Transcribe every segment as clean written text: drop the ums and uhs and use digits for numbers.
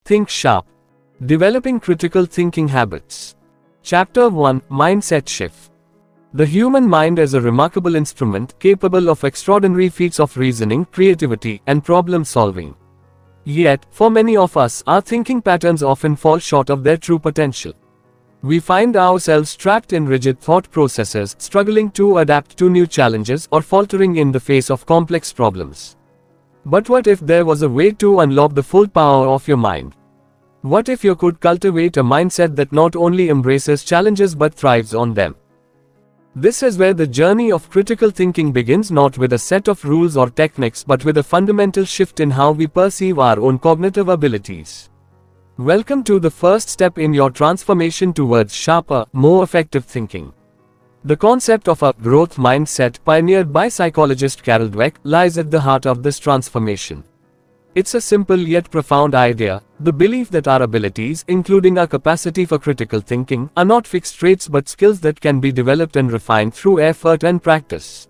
Think sharp. Developing critical thinking habits. Chapter 1, Mindset Shift. The human mind is a remarkable instrument capable of extraordinary feats of reasoning, creativity, and problem solving. Yet, for many of us, our thinking patterns often fall short of their true potential. We find ourselves trapped in rigid thought processes, struggling to adapt to new challenges, or faltering in the face of complex problems. But what if there was a way to unlock the full power of your mind? What if you could cultivate a mindset that not only embraces challenges but thrives on them? This is where the journey of critical thinking begins, not with a set of rules or techniques but with a fundamental shift in how we perceive our own cognitive abilities. Welcome to the first step in your transformation towards sharper, more effective thinking. The concept of a growth mindset, pioneered by psychologist Carol Dweck, lies at the heart of this transformation. It's a simple yet profound idea, the belief that our abilities, including our capacity for critical thinking, are not fixed traits but skills that can be developed and refined through effort and practice.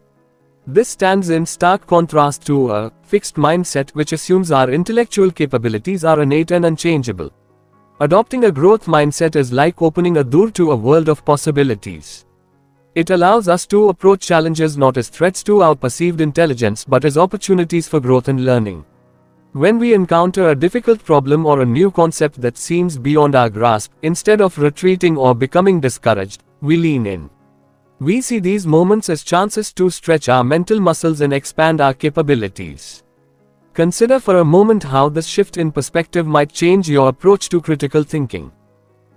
This stands in stark contrast to a fixed mindset which assumes our intellectual capabilities are innate and unchangeable. Adopting a growth mindset is like opening a door to a world of possibilities. It allows us to approach challenges not as threats to our perceived intelligence but as opportunities for growth and learning. When we encounter a difficult problem or a new concept that seems beyond our grasp, instead of retreating or becoming discouraged, we lean in. We see these moments as chances to stretch our mental muscles and expand our capabilities. Consider for a moment how this shift in perspective might change your approach to critical thinking.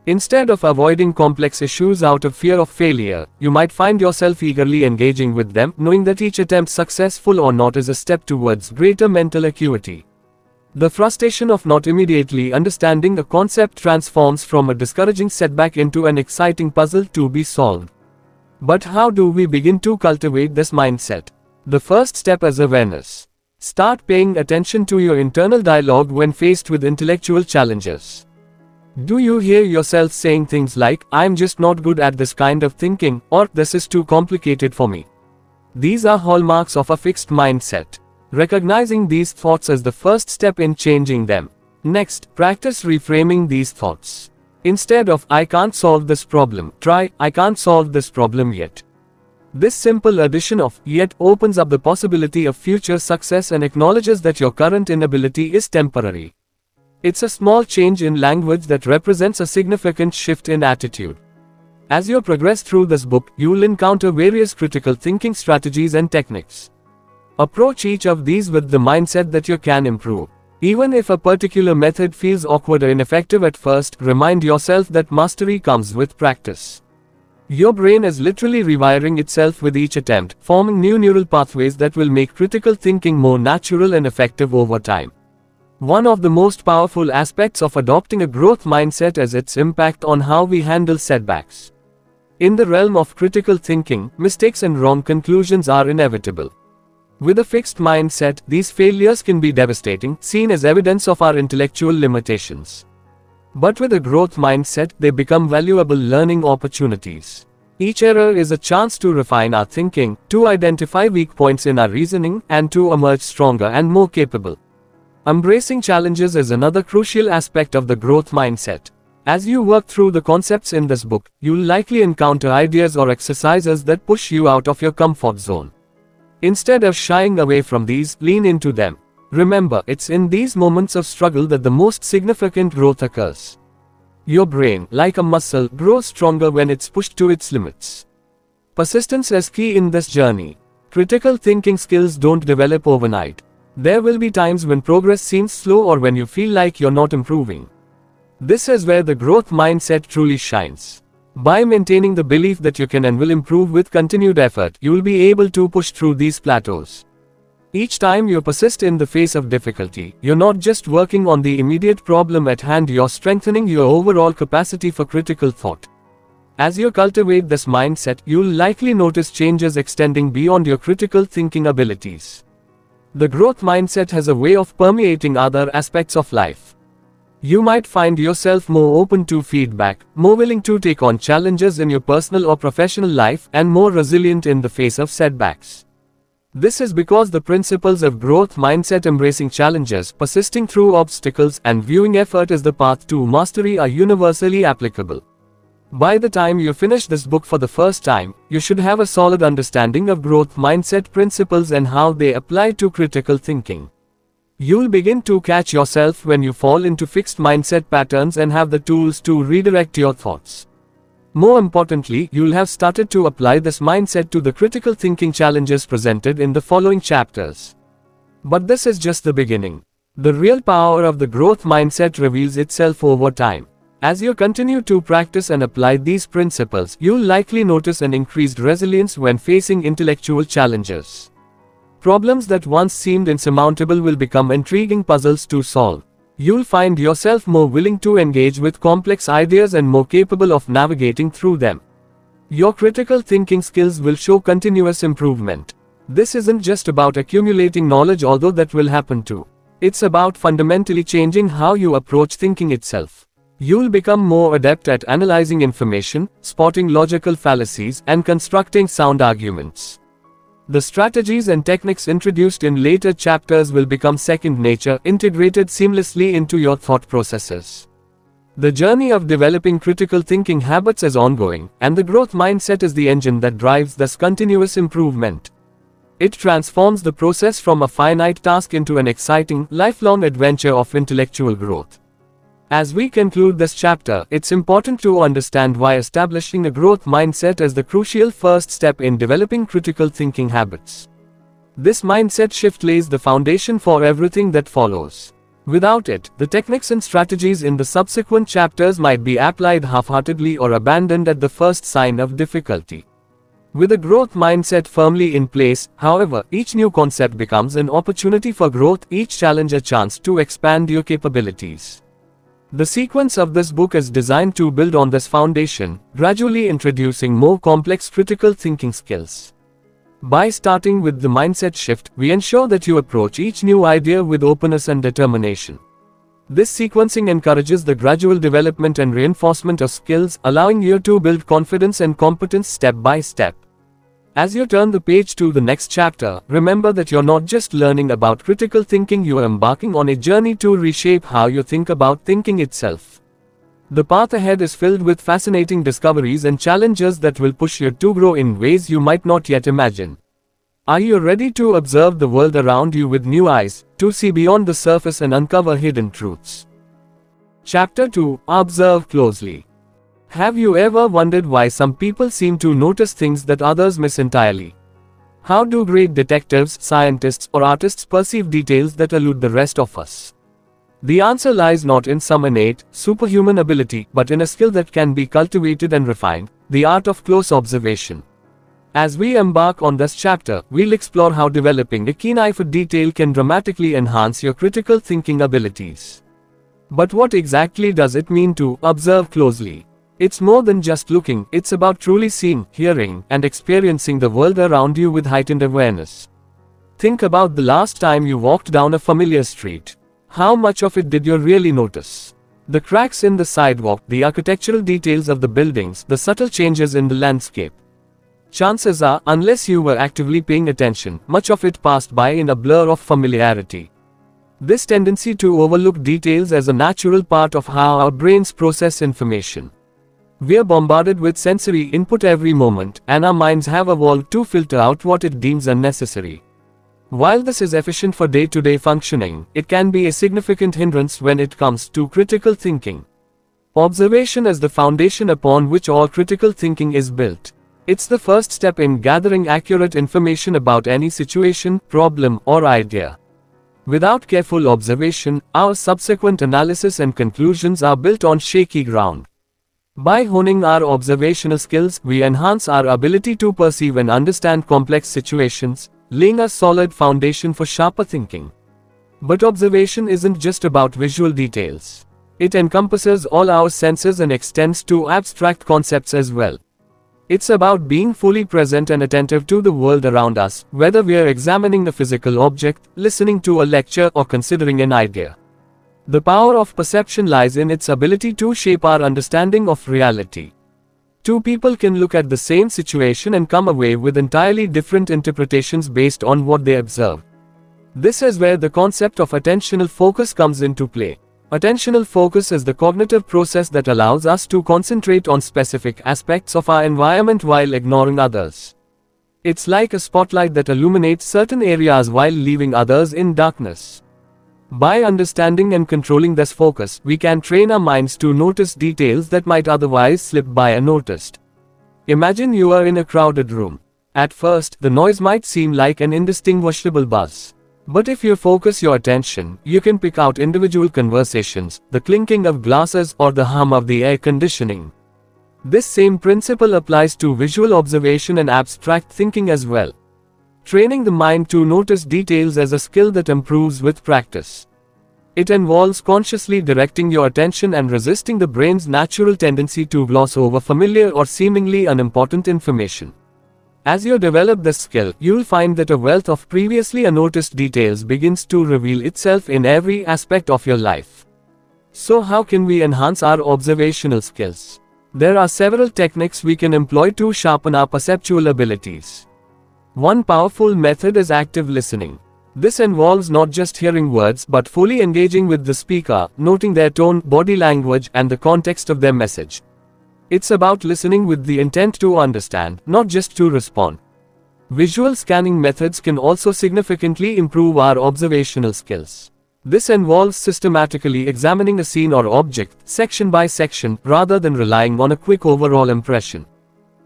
Instead of avoiding complex issues out of fear of failure, you might find yourself eagerly engaging with them, knowing that each attempt, successful or not, is a step towards greater mental acuity. The frustration of not immediately understanding a concept transforms from a discouraging setback into an exciting puzzle to be solved. But how do we begin to cultivate this mindset? The first step is awareness. Start paying attention to your internal dialogue when faced with intellectual challenges. Do you hear yourself saying things like, "I'm just not good at this kind of thinking," or "this is too complicated for me"? These are hallmarks of a fixed mindset. Recognizing these thoughts is the first step in changing them. Next, practice reframing these thoughts. Instead of "I can't solve this problem," try "I can't solve this problem yet." This simple addition of "yet" opens up the possibility of future success and acknowledges that your current inability is temporary. It's a small change in language that represents a significant shift in attitude. As you progress through this book, you'll encounter various critical thinking strategies and techniques. Approach each of these with the mindset that you can improve. Even if a particular method feels awkward or ineffective at first, remind yourself that mastery comes with practice. Your brain is literally rewiring itself with each attempt, forming new neural pathways that will make critical thinking more natural and effective over time. One of the most powerful aspects of adopting a growth mindset is its impact on how we handle setbacks. In the realm of critical thinking, mistakes and wrong conclusions are inevitable. With a fixed mindset, these failures can be devastating, seen as evidence of our intellectual limitations. But with a growth mindset, they become valuable learning opportunities. Each error is a chance to refine our thinking, to identify weak points in our reasoning, and to emerge stronger and more capable. Embracing challenges is another crucial aspect of the growth mindset. As you work through the concepts in this book, you'll likely encounter ideas or exercises that push you out of your comfort zone. Instead of shying away from these, lean into them. Remember, it's in these moments of struggle that the most significant growth occurs. Your brain, like a muscle, grows stronger when it's pushed to its limits. Persistence is key in this journey. Critical thinking skills don't develop overnight. There will be times when progress seems slow or when you feel like you're not improving. This is where the growth mindset truly shines. By maintaining the belief that you can and will improve with continued effort, you will be able to push through these plateaus. Each time you persist in the face of difficulty, you're not just working on the immediate problem at hand, you're strengthening your overall capacity for critical thought. As you cultivate this mindset, you'll likely notice changes extending beyond your critical thinking abilities. The growth mindset has a way of permeating other aspects of life. You might find yourself more open to feedback, more willing to take on challenges in your personal or professional life, and more resilient in the face of setbacks. This is because the principles of growth mindset, embracing challenges, persisting through obstacles, and viewing effort as the path to mastery are universally applicable. By the time you finish this book for the first time, you should have a solid understanding of growth mindset principles and how they apply to critical thinking. You'll begin to catch yourself when you fall into fixed mindset patterns and have the tools to redirect your thoughts. More importantly, you'll have started to apply this mindset to the critical thinking challenges presented in the following chapters. But this is just the beginning. The real power of the growth mindset reveals itself over time. As you continue to practice and apply these principles, you'll likely notice an increased resilience when facing intellectual challenges. Problems that once seemed insurmountable will become intriguing puzzles to solve. You'll find yourself more willing to engage with complex ideas and more capable of navigating through them. Your critical thinking skills will show continuous improvement. This isn't just about accumulating knowledge, although that will happen too. It's about fundamentally changing how you approach thinking itself. You'll become more adept at analyzing information, spotting logical fallacies, and constructing sound arguments. The strategies and techniques introduced in later chapters will become second nature, integrated seamlessly into your thought processes. The journey of developing critical thinking habits is ongoing, and the growth mindset is the engine that drives this continuous improvement. It transforms the process from a finite task into an exciting, lifelong adventure of intellectual growth. As we conclude this chapter, it's important to understand why establishing a growth mindset is the crucial first step in developing critical thinking habits. This mindset shift lays the foundation for everything that follows. Without it, the techniques and strategies in the subsequent chapters might be applied half-heartedly or abandoned at the first sign of difficulty. With a growth mindset firmly in place, however, each new concept becomes an opportunity for growth, each challenge a chance to expand your capabilities. The sequence of this book is designed to build on this foundation, gradually introducing more complex critical thinking skills. By starting with the mindset shift, we ensure that you approach each new idea with openness and determination. This sequencing encourages the gradual development and reinforcement of skills, allowing you to build confidence and competence step by step. As you turn the page to the next chapter, remember that you're not just learning about critical thinking, you are embarking on a journey to reshape how you think about thinking itself. The path ahead is filled with fascinating discoveries and challenges that will push you to grow in ways you might not yet imagine. Are you ready to observe the world around you with new eyes, to see beyond the surface and uncover hidden truths? Chapter 2: Observe closely. Have you ever wondered why some people seem to notice things that others miss entirely? How do great detectives, scientists, or artists perceive details that elude the rest of us? The answer lies not in some innate, superhuman ability, but in a skill that can be cultivated and refined, the art of close observation. As we embark on this chapter, we'll explore how developing a keen eye for detail can dramatically enhance your critical thinking abilities. But what exactly does it mean to observe closely? It's more than just looking, it's about truly seeing, hearing, and experiencing the world around you with heightened awareness. Think about the last time you walked down a familiar street. How much of it did you really notice? The cracks in the sidewalk, the architectural details of the buildings, the subtle changes in the landscape. Chances are, unless you were actively paying attention, much of it passed by in a blur of familiarity. This tendency to overlook details is a natural part of how our brains process information. We are bombarded with sensory input every moment, and our minds have evolved to filter out what it deems unnecessary. While this is efficient for day-to-day functioning, it can be a significant hindrance when it comes to critical thinking. Observation is the foundation upon which all critical thinking is built. It's the first step in gathering accurate information about any situation, problem, or idea. Without careful observation, our subsequent analysis and conclusions are built on shaky ground. By honing our observational skills, we enhance our ability to perceive and understand complex situations, laying a solid foundation for sharper thinking. But observation isn't just about visual details. It encompasses all our senses and extends to abstract concepts as well. It's about being fully present and attentive to the world around us, whether we are examining a physical object, listening to a lecture, or considering an idea. The power of perception lies in its ability to shape our understanding of reality. Two people can look at the same situation and come away with entirely different interpretations based on what they observe. This is where the concept of attentional focus comes into play. Attentional focus is the cognitive process that allows us to concentrate on specific aspects of our environment while ignoring others. It's like a spotlight that illuminates certain areas while leaving others in darkness. By understanding and controlling this focus, we can train our minds to notice details that might otherwise slip by unnoticed. Imagine you are in a crowded room. At first, the noise might seem like an indistinguishable buzz. But if you focus your attention, you can pick out individual conversations, the clinking of glasses, or the hum of the air conditioning. This same principle applies to visual observation and abstract thinking as well. Training the mind to notice details is a skill that improves with practice. It involves consciously directing your attention and resisting the brain's natural tendency to gloss over familiar or seemingly unimportant information. As you develop this skill, you'll find that a wealth of previously unnoticed details begins to reveal itself in every aspect of your life. So how can we enhance our observational skills? There are several techniques we can employ to sharpen our perceptual abilities. One powerful method is active listening. This involves not just hearing words but fully engaging with the speaker, noting their tone, body language, and the context of their message. It's about listening with the intent to understand, not just to respond. Visual scanning methods can also significantly improve our observational skills. This involves systematically examining a scene or object, section by section, rather than relying on a quick overall impression.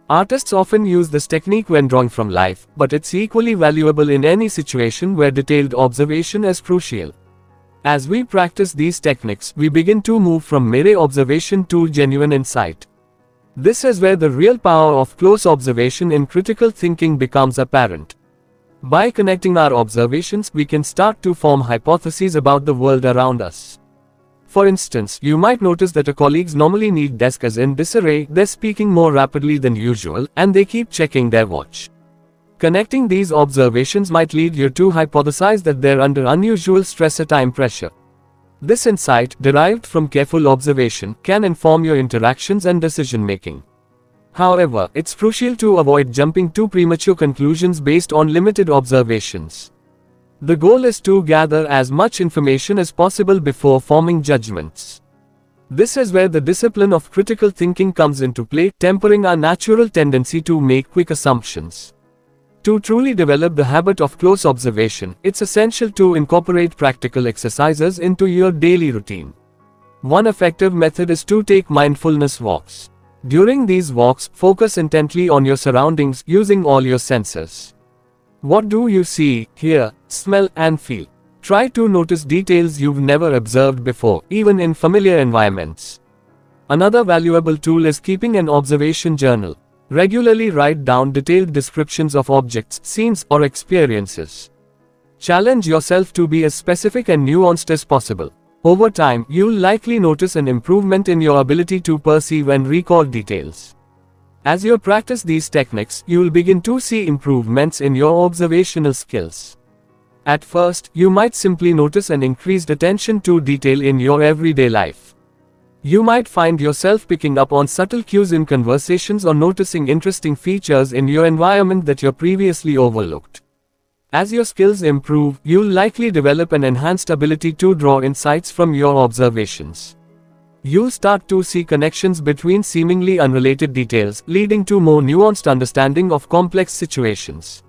Artists often use this technique when drawing from life, but it's equally valuable in any situation where detailed observation is crucial. As we practice these techniques, we begin to move from mere observation to genuine insight. This is where the real power of close observation in critical thinking becomes apparent. By connecting our observations, we can start to form hypotheses about the world around us. For instance, you might notice that a colleague's normally neat desk is in disarray, they're speaking more rapidly than usual, and they keep checking their watch. Connecting these observations might lead you to hypothesize that they're under unusual stress or time pressure. This insight, derived from careful observation, can inform your interactions and decision-making. However, it's crucial to avoid jumping to premature conclusions based on limited observations. The goal is to gather as much information as possible before forming judgments. This is where the discipline of critical thinking comes into play, tempering our natural tendency to make quick assumptions. To truly develop the habit of close observation, it's essential to incorporate practical exercises into your daily routine. One effective method is to take mindfulness walks. During these walks, focus intently on your surroundings using all your senses. What do you see, hear, smell, and feel? Try to notice details you've never observed before, even in familiar environments. Another valuable tool is keeping an observation journal. Regularly write down detailed descriptions of objects, scenes, or experiences. Challenge yourself to be as specific and nuanced as possible. Over time, you'll likely notice an improvement in your ability to perceive and recall details. As you practice these techniques, you'll begin to see improvements in your observational skills. At first, you might simply notice an increased attention to detail in your everyday life. You might find yourself picking up on subtle cues in conversations or noticing interesting features in your environment that you previously overlooked. As your skills improve, you'll likely develop an enhanced ability to draw insights from your observations. You'll start to see connections between seemingly unrelated details, leading to more nuanced understanding of complex situations.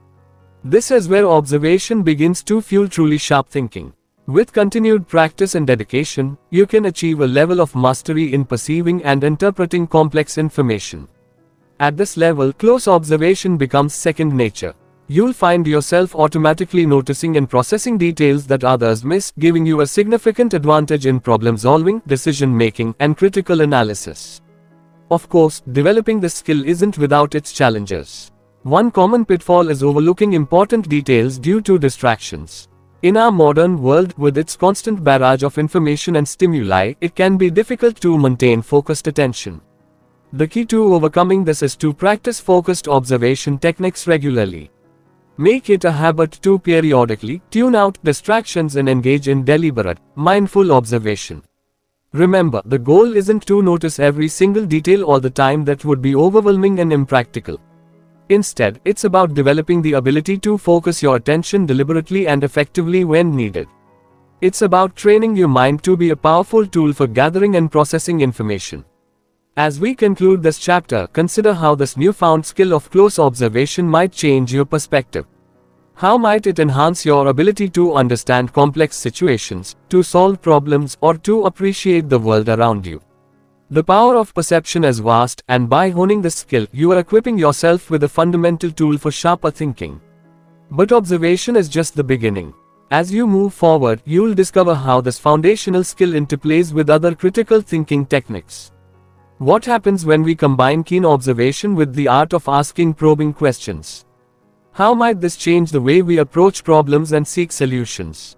This is where observation begins to fuel truly sharp thinking. With continued practice and dedication, you can achieve a level of mastery in perceiving and interpreting complex information. At this level, close observation becomes second nature. You'll find yourself automatically noticing and processing details that others miss, giving you a significant advantage in problem solving, decision making, and critical analysis. Of course, developing this skill isn't without its challenges. One common pitfall is overlooking important details due to distractions. In our modern world, with its constant barrage of information and stimuli, it can be difficult to maintain focused attention. The key to overcoming this is to practice focused observation techniques regularly. Make it a habit to periodically tune out distractions and engage in deliberate, mindful observation. Remember, the goal isn't to notice every single detail all the time. That would be overwhelming and impractical. Instead, it's about developing the ability to focus your attention deliberately and effectively when needed. It's about training your mind to be a powerful tool for gathering and processing information. As we conclude this chapter, consider how this newfound skill of close observation might change your perspective. How might it enhance your ability to understand complex situations, to solve problems, or to appreciate the world around you? The power of perception is vast, and by honing this skill, you are equipping yourself with a fundamental tool for sharper thinking. But observation is just the beginning. As you move forward, you'll discover how this foundational skill interplays with other critical thinking techniques. What happens when we combine keen observation with the art of asking probing questions? How might this change the way we approach problems and seek solutions?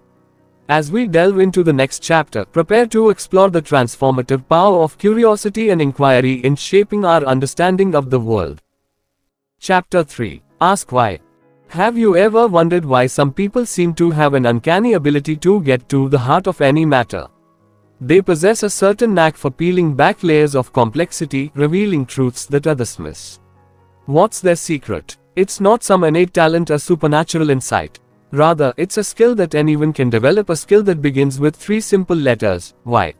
As we delve into the next chapter, prepare to explore the transformative power of curiosity and inquiry in shaping our understanding of the world. Chapter 3. Ask Why. Have you ever wondered why some people seem to have an uncanny ability to get to the heart of any matter? They possess a certain knack for peeling back layers of complexity, revealing truths that others miss. What's their secret? It's not some innate talent or supernatural insight. Rather, it's a skill that anyone can develop, a skill that begins with 3 simple letters: why.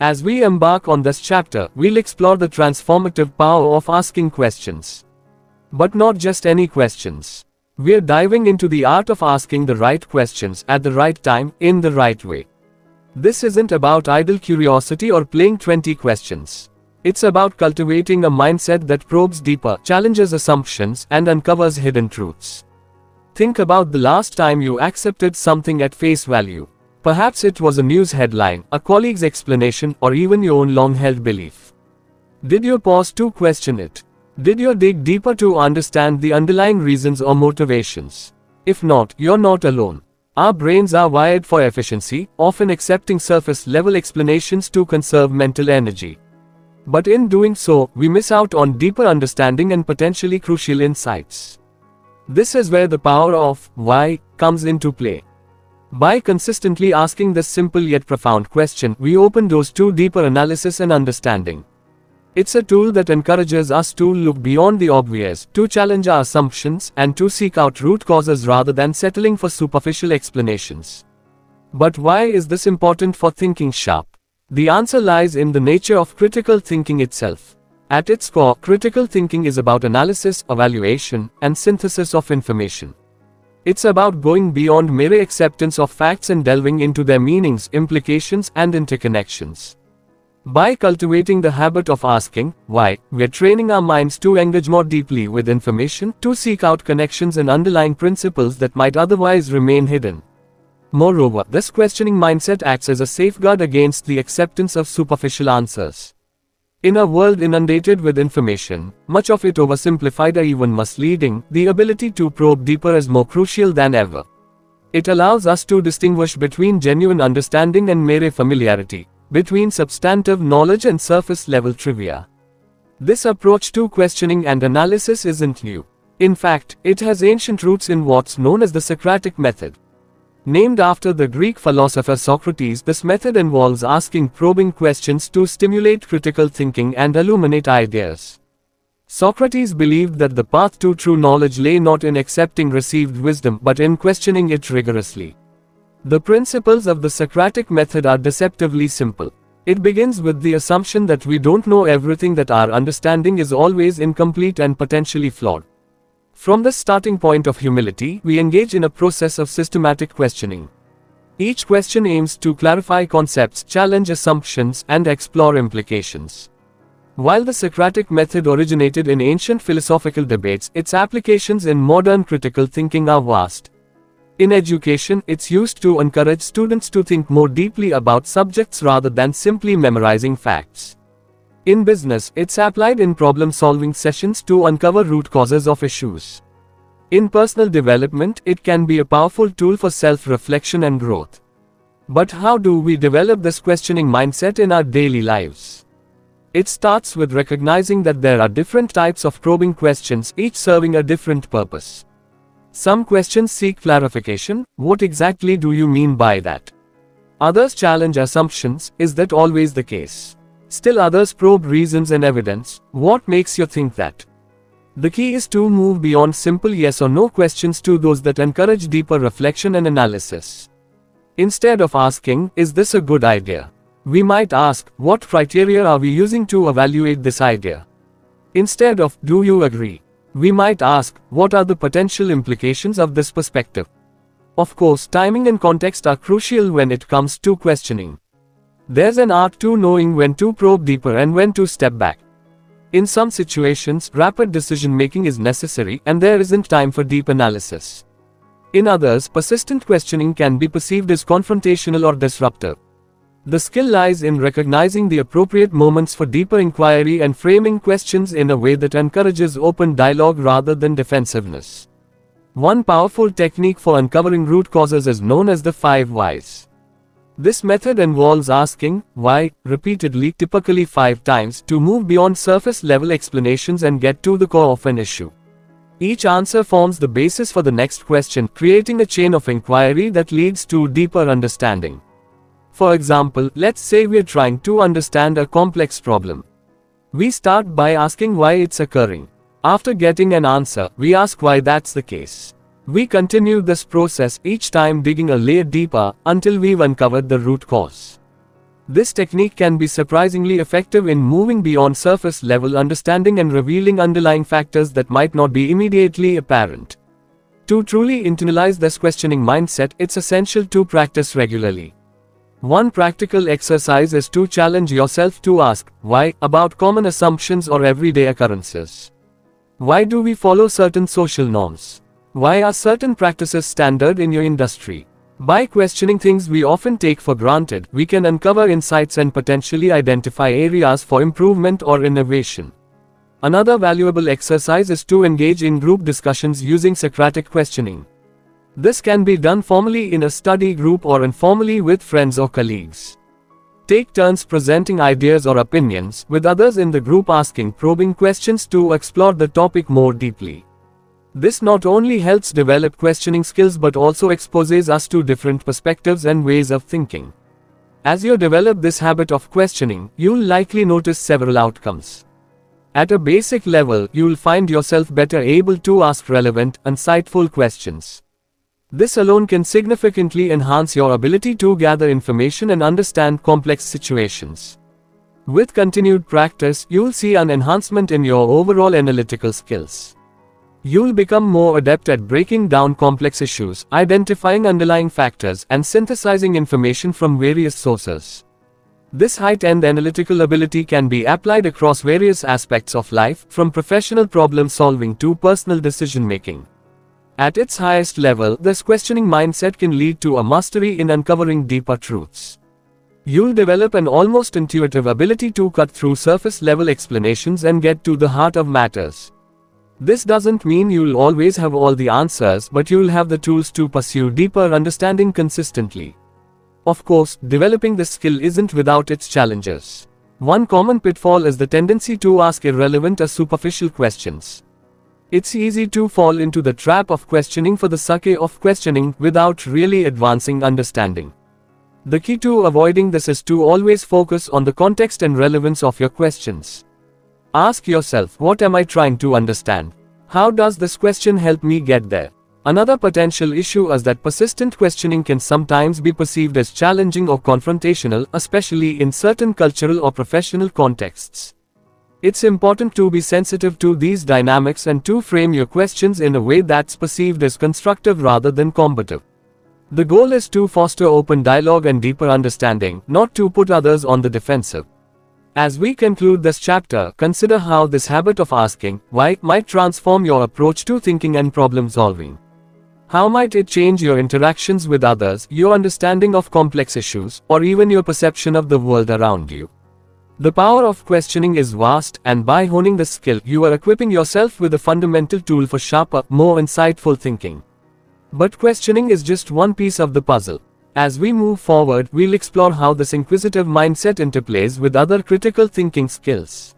As we embark on this chapter, we'll explore the transformative power of asking questions. But not just any questions. We're diving into the art of asking the right questions at the right time, in the right way. This isn't about idle curiosity or playing 20 questions. It's about cultivating a mindset that probes deeper, challenges assumptions, and uncovers hidden truths. Think about the last time you accepted something at face value. Perhaps it was a news headline, a colleague's explanation, or even your own long-held belief. Did you pause to question it? Did you dig deeper to understand the underlying reasons or motivations? If not, you're not alone. Our brains are wired for efficiency, often accepting surface-level explanations to conserve mental energy. But in doing so, we miss out on deeper understanding and potentially crucial insights. This is where the power of why comes into play. By consistently asking this simple yet profound question, we open doors to deeper analysis and understanding. It's a tool that encourages us to look beyond the obvious, to challenge our assumptions, and to seek out root causes rather than settling for superficial explanations. But why is this important for thinking sharp? The answer lies in the nature of critical thinking itself. At its core, critical thinking is about analysis, evaluation, and synthesis of information. It's about going beyond mere acceptance of facts and delving into their meanings, implications, and interconnections. By cultivating the habit of asking why, we're training our minds to engage more deeply with information, to seek out connections and underlying principles that might otherwise remain hidden. Moreover, this questioning mindset acts as a safeguard against the acceptance of superficial answers. In a world inundated with information, much of it oversimplified or even misleading, the ability to probe deeper is more crucial than ever. It allows us to distinguish between genuine understanding and mere familiarity, between substantive knowledge and surface-level trivia. This approach to questioning and analysis isn't new. In fact, it has ancient roots in what's known as the Socratic method. Named after the Greek philosopher Socrates, this method involves asking probing questions to stimulate critical thinking and illuminate ideas. Socrates believed that the path to true knowledge lay not in accepting received wisdom but in questioning it rigorously. The principles of the Socratic method are deceptively simple. It begins with the assumption that we don't know everything, that our understanding is always incomplete and potentially flawed. From this starting point of humility, we engage in a process of systematic questioning. Each question aims to clarify concepts, challenge assumptions, and explore implications. While the Socratic method originated in ancient philosophical debates, its applications in modern critical thinking are vast. In education, it's used to encourage students to think more deeply about subjects rather than simply memorizing facts. In business, it's applied in problem-solving sessions to uncover root causes of issues. In personal development, it can be a powerful tool for self-reflection and growth. But how do we develop this questioning mindset in our daily lives? It starts with recognizing that there are different types of probing questions, each serving a different purpose. Some questions seek clarification. What exactly do you mean by that? Others challenge assumptions. Is that always the case? Still others probe reasons and evidence. What makes you think that? The key is to move beyond simple yes or no questions to those that encourage deeper reflection and analysis. Instead of asking, is this a good idea? We might ask, what criteria are we using to evaluate this idea? Instead of, do you agree? We might ask, what are the potential implications of this perspective? Of course, timing and context are crucial when it comes to questioning. There's an art to knowing when to probe deeper and when to step back. In some situations, rapid decision-making is necessary and there isn't time for deep analysis. In others, persistent questioning can be perceived as confrontational or disruptive. The skill lies in recognizing the appropriate moments for deeper inquiry and framing questions in a way that encourages open dialogue rather than defensiveness. One powerful technique for uncovering root causes is known as the 5 whys. This method involves asking why repeatedly, typically 5 times, to move beyond surface-level explanations and get to the core of an issue. Each answer forms the basis for the next question, creating a chain of inquiry that leads to deeper understanding. For example, let's say we're trying to understand a complex problem. We start by asking why it's occurring. After getting an answer, we ask why that's the case. We continue this process, each time digging a layer deeper, until we've uncovered the root cause. This technique can be surprisingly effective in moving beyond surface-level understanding and revealing underlying factors that might not be immediately apparent. To truly internalize this questioning mindset, it's essential to practice regularly. One practical exercise is to challenge yourself to ask, why, about common assumptions or everyday occurrences. Why do we follow certain social norms? Why are certain practices standard in your industry? By questioning things we often take for granted, we can uncover insights and potentially identify areas for improvement or innovation. Another valuable exercise is to engage in group discussions using Socratic questioning. This can be done formally in a study group or informally with friends or colleagues. Take turns presenting ideas or opinions, with others in the group asking probing questions to explore the topic more deeply. This not only helps develop questioning skills but also exposes us to different perspectives and ways of thinking. As you develop this habit of questioning, you'll likely notice several outcomes. At a basic level, you'll find yourself better able to ask relevant, insightful questions. This alone can significantly enhance your ability to gather information and understand complex situations. With continued practice, you'll see an enhancement in your overall analytical skills. You'll become more adept at breaking down complex issues, identifying underlying factors, and synthesizing information from various sources. This heightened analytical ability can be applied across various aspects of life, from professional problem solving to personal decision making. At its highest level, this questioning mindset can lead to a mastery in uncovering deeper truths. You'll develop an almost intuitive ability to cut through surface-level explanations and get to the heart of matters. This doesn't mean you'll always have all the answers, but you'll have the tools to pursue deeper understanding consistently. Of course, developing this skill isn't without its challenges. One common pitfall is the tendency to ask irrelevant or superficial questions. It's easy to fall into the trap of questioning for the sake of questioning without really advancing understanding. The key to avoiding this is to always focus on the context and relevance of your questions. Ask yourself, what am I trying to understand? How does this question help me get there? Another potential issue is that persistent questioning can sometimes be perceived as challenging or confrontational, especially in certain cultural or professional contexts. It's important to be sensitive to these dynamics and to frame your questions in a way that's perceived as constructive rather than combative. The goal is to foster open dialogue and deeper understanding, not to put others on the defensive. As we conclude this chapter, consider how this habit of asking why might transform your approach to thinking and problem solving. How might it change your interactions with others, your understanding of complex issues, or even your perception of the world around you? The power of questioning is vast, and by honing this skill, you are equipping yourself with a fundamental tool for sharper, more insightful thinking. But questioning is just one piece of the puzzle. As we move forward, we'll explore how this inquisitive mindset interplays with other critical thinking skills.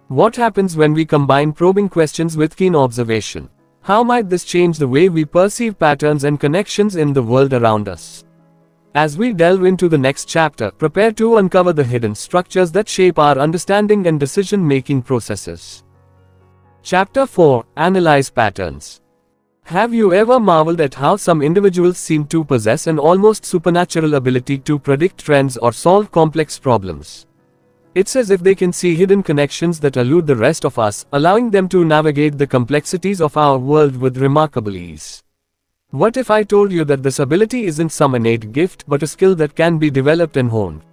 What happens when we combine probing questions with keen observation? How might this change the way we perceive patterns and connections in the world around us? As we delve into the next chapter, prepare to uncover the hidden structures that shape our understanding and decision-making processes. Chapter 4: Analyze Patterns. Have you ever marveled at how some individuals seem to possess an almost supernatural ability to predict trends or solve complex problems? It's as if they can see hidden connections that elude the rest of us, allowing them to navigate the complexities of our world with remarkable ease. What if I told you that this ability isn't some innate gift but a skill that can be developed and honed?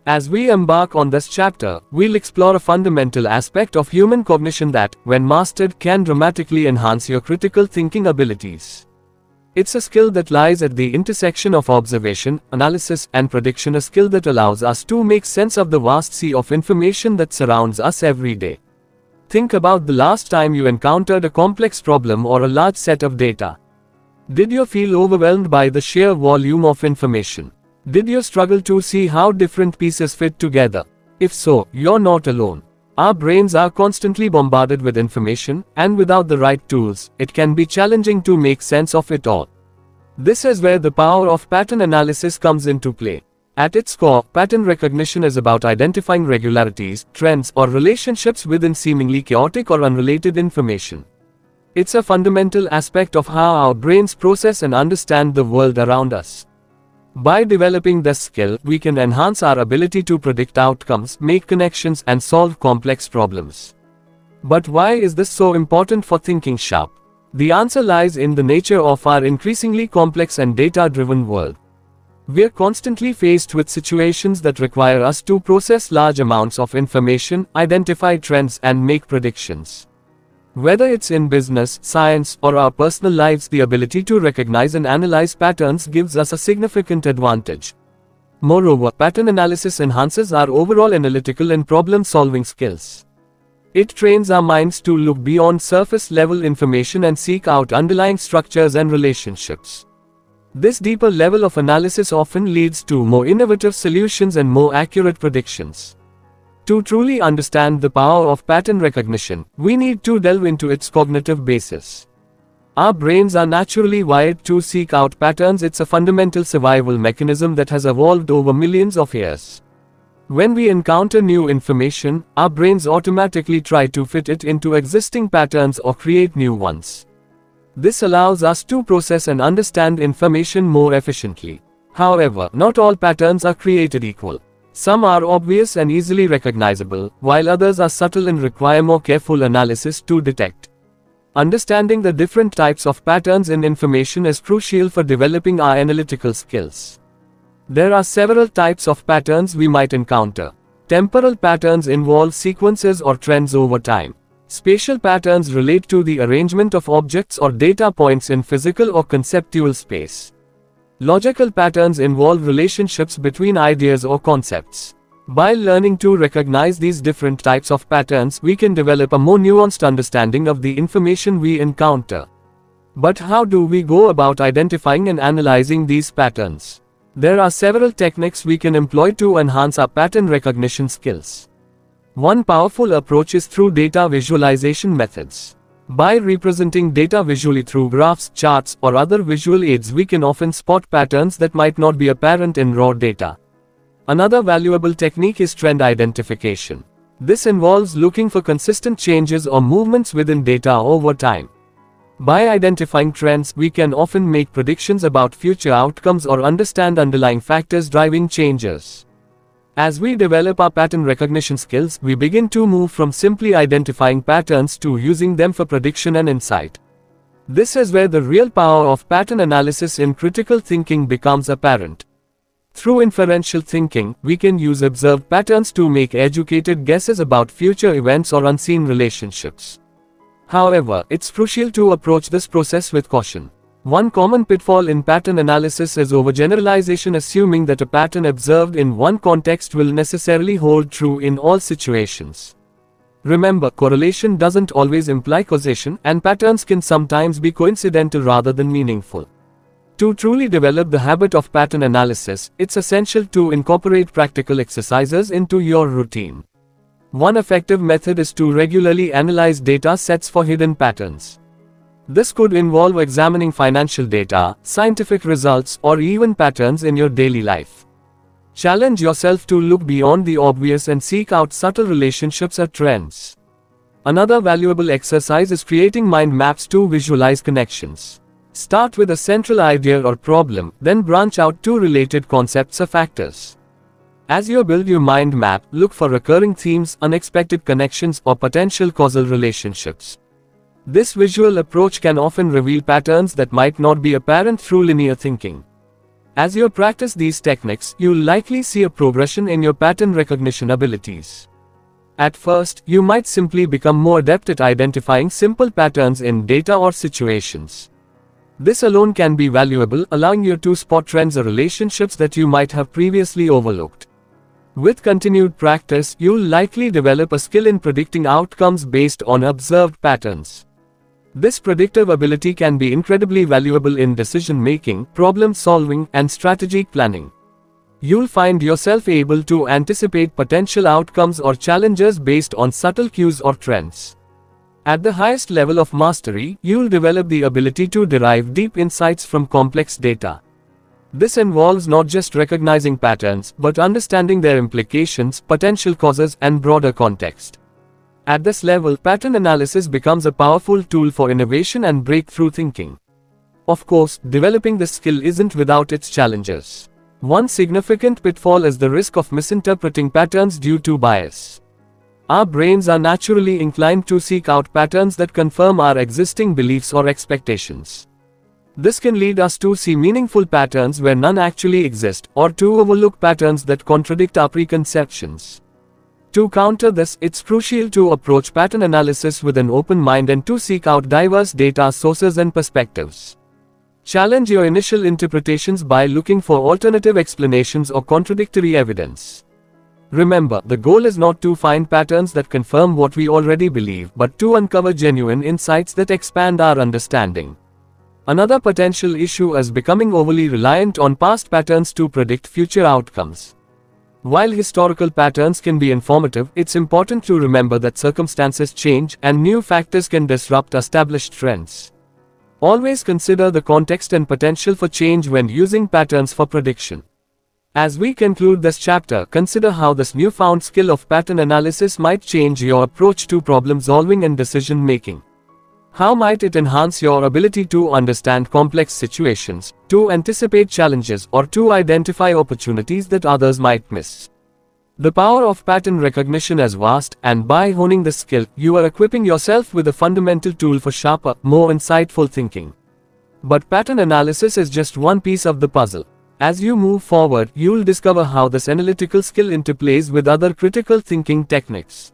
As we embark on this chapter, we'll explore a fundamental aspect of human cognition that, when mastered, can dramatically enhance your critical thinking abilities. It's a skill that lies at the intersection of observation, analysis, and prediction, a skill that allows us to make sense of the vast sea of information that surrounds us every day. Think about the last time you encountered a complex problem or a large set of data. Did you feel overwhelmed by the sheer volume of information? Did you struggle to see how different pieces fit together? If so, you're not alone. Our brains are constantly bombarded with information, and without the right tools, it can be challenging to make sense of it all. This is where the power of pattern analysis comes into play. At its core, pattern recognition is about identifying regularities, trends, or relationships within seemingly chaotic or unrelated information. It's a fundamental aspect of how our brains process and understand the world around us. By developing this skill, we can enhance our ability to predict outcomes, make connections, and solve complex problems. But why is this so important for thinking sharp? The answer lies in the nature of our increasingly complex and data-driven world. We're constantly faced with situations that require us to process large amounts of information, identify trends, and make predictions. Whether it's in business, science, or our personal lives, the ability to recognize and analyze patterns gives us a significant advantage. Moreover, pattern analysis enhances our overall analytical and problem-solving skills. It trains our minds to look beyond surface-level information and seek out underlying structures and relationships. This deeper level of analysis often leads to more innovative solutions and more accurate predictions. To truly understand the power of pattern recognition, we need to delve into its cognitive basis. Our brains are naturally wired to seek out patterns. It's a fundamental survival mechanism that has evolved over millions of years. When we encounter new information, our brains automatically try to fit it into existing patterns or create new ones. This allows us to process and understand information more efficiently. However, not all patterns are created equal. Some are obvious and easily recognizable, while others are subtle and require more careful analysis to detect. Understanding the different types of patterns in information is crucial for developing our analytical skills. There are several types of patterns we might encounter. Temporal patterns involve sequences or trends over time. Spatial patterns relate to the arrangement of objects or data points in physical or conceptual space. Logical patterns involve relationships between ideas or concepts. By learning to recognize these different types of patterns, we can develop a more nuanced understanding of the information we encounter. But how do we go about identifying and analyzing these patterns? There are several techniques we can employ to enhance our pattern recognition skills. One powerful approach is through data visualization methods. By representing data visually through graphs, charts, or other visual aids, we can often spot patterns that might not be apparent in raw data. Another valuable technique is trend identification. This involves looking for consistent changes or movements within data over time. By identifying trends, we can often make predictions about future outcomes or understand underlying factors driving changes. As we develop our pattern recognition skills, we begin to move from simply identifying patterns to using them for prediction and insight. This is where the real power of pattern analysis in critical thinking becomes apparent. Through inferential thinking, we can use observed patterns to make educated guesses about future events or unseen relationships. However, it's crucial to approach this process with caution. One common pitfall in pattern analysis is overgeneralization, assuming that a pattern observed in one context will necessarily hold true in all situations. Remember, correlation doesn't always imply causation, and patterns can sometimes be coincidental rather than meaningful. To truly develop the habit of pattern analysis, it's essential to incorporate practical exercises into your routine. One effective method is to regularly analyze data sets for hidden patterns. This could involve examining financial data, scientific results, or even patterns in your daily life. Challenge yourself to look beyond the obvious and seek out subtle relationships or trends. Another valuable exercise is creating mind maps to visualize connections. Start with a central idea or problem, then branch out to related concepts or factors. As you build your mind map, look for recurring themes, unexpected connections, or potential causal relationships. This visual approach can often reveal patterns that might not be apparent through linear thinking. As you practice these techniques, you'll likely see a progression in your pattern recognition abilities. At first, you might simply become more adept at identifying simple patterns in data or situations. This alone can be valuable, allowing you to spot trends or relationships that you might have previously overlooked. With continued practice, you'll likely develop a skill in predicting outcomes based on observed patterns. This predictive ability can be incredibly valuable in decision-making, problem-solving, and strategic planning. You'll find yourself able to anticipate potential outcomes or challenges based on subtle cues or trends. At the highest level of mastery, you'll develop the ability to derive deep insights from complex data. This involves not just recognizing patterns, but understanding their implications, potential causes, and broader context. At this level, pattern analysis becomes a powerful tool for innovation and breakthrough thinking. Of course, developing this skill isn't without its challenges. One significant pitfall is the risk of misinterpreting patterns due to bias. Our brains are naturally inclined to seek out patterns that confirm our existing beliefs or expectations. This can lead us to see meaningful patterns where none actually exist, or to overlook patterns that contradict our preconceptions. To counter this, it's crucial to approach pattern analysis with an open mind and to seek out diverse data sources and perspectives. Challenge your initial interpretations by looking for alternative explanations or contradictory evidence. Remember, the goal is not to find patterns that confirm what we already believe, but to uncover genuine insights that expand our understanding. Another potential issue is becoming overly reliant on past patterns to predict future outcomes. While historical patterns can be informative, it's important to remember that circumstances change, and new factors can disrupt established trends. Always consider the context and potential for change when using patterns for prediction. As we conclude this chapter, consider how this newfound skill of pattern analysis might change your approach to problem solving and decision making. How might it enhance your ability to understand complex situations, to anticipate challenges, or to identify opportunities that others might miss? The power of pattern recognition is vast, and by honing this skill, you are equipping yourself with a fundamental tool for sharper, more insightful thinking. But pattern analysis is just one piece of the puzzle. As you move forward, you'll discover how this analytical skill interplays with other critical thinking techniques.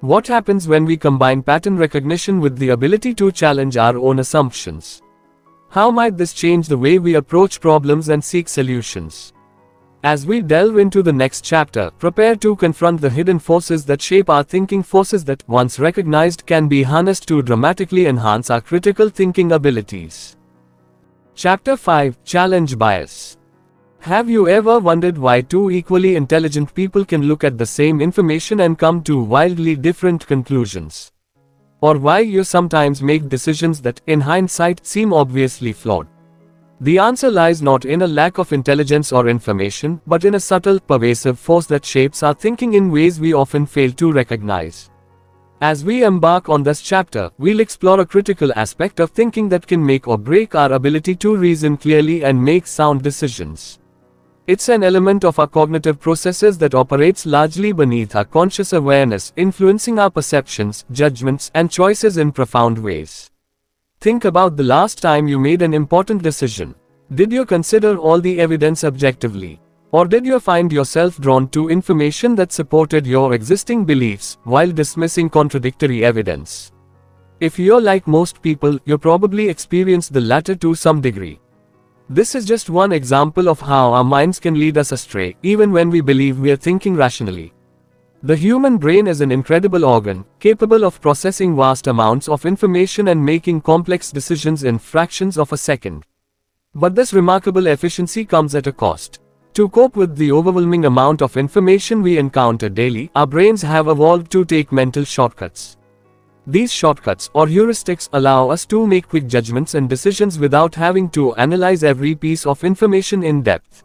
What happens when we combine pattern recognition with the ability to challenge our own assumptions? How might this change the way we approach problems and seek solutions? As we delve into the next chapter, prepare to confront the hidden forces that shape our thinking, forces that, once recognized, can be harnessed to dramatically enhance our critical thinking abilities. Chapter 5: Challenge Bias. Have you ever wondered why two equally intelligent people can look at the same information and come to wildly different conclusions? Or why you sometimes make decisions that, in hindsight, seem obviously flawed? The answer lies not in a lack of intelligence or information, but in a subtle, pervasive force that shapes our thinking in ways we often fail to recognize. As we embark on this chapter, we'll explore a critical aspect of thinking that can make or break our ability to reason clearly and make sound decisions. It's an element of our cognitive processes that operates largely beneath our conscious awareness, influencing our perceptions, judgments, and choices in profound ways. Think about the last time you made an important decision. Did you consider all the evidence objectively? Or did you find yourself drawn to information that supported your existing beliefs, while dismissing contradictory evidence? If you're like most people, you probably experienced the latter to some degree. This is just one example of how our minds can lead us astray, even when we believe we are thinking rationally. The human brain is an incredible organ, capable of processing vast amounts of information and making complex decisions in fractions of a second. But this remarkable efficiency comes at a cost. To cope with the overwhelming amount of information we encounter daily, our brains have evolved to take mental shortcuts. These shortcuts or heuristics allow us to make quick judgments and decisions without having to analyze every piece of information in depth.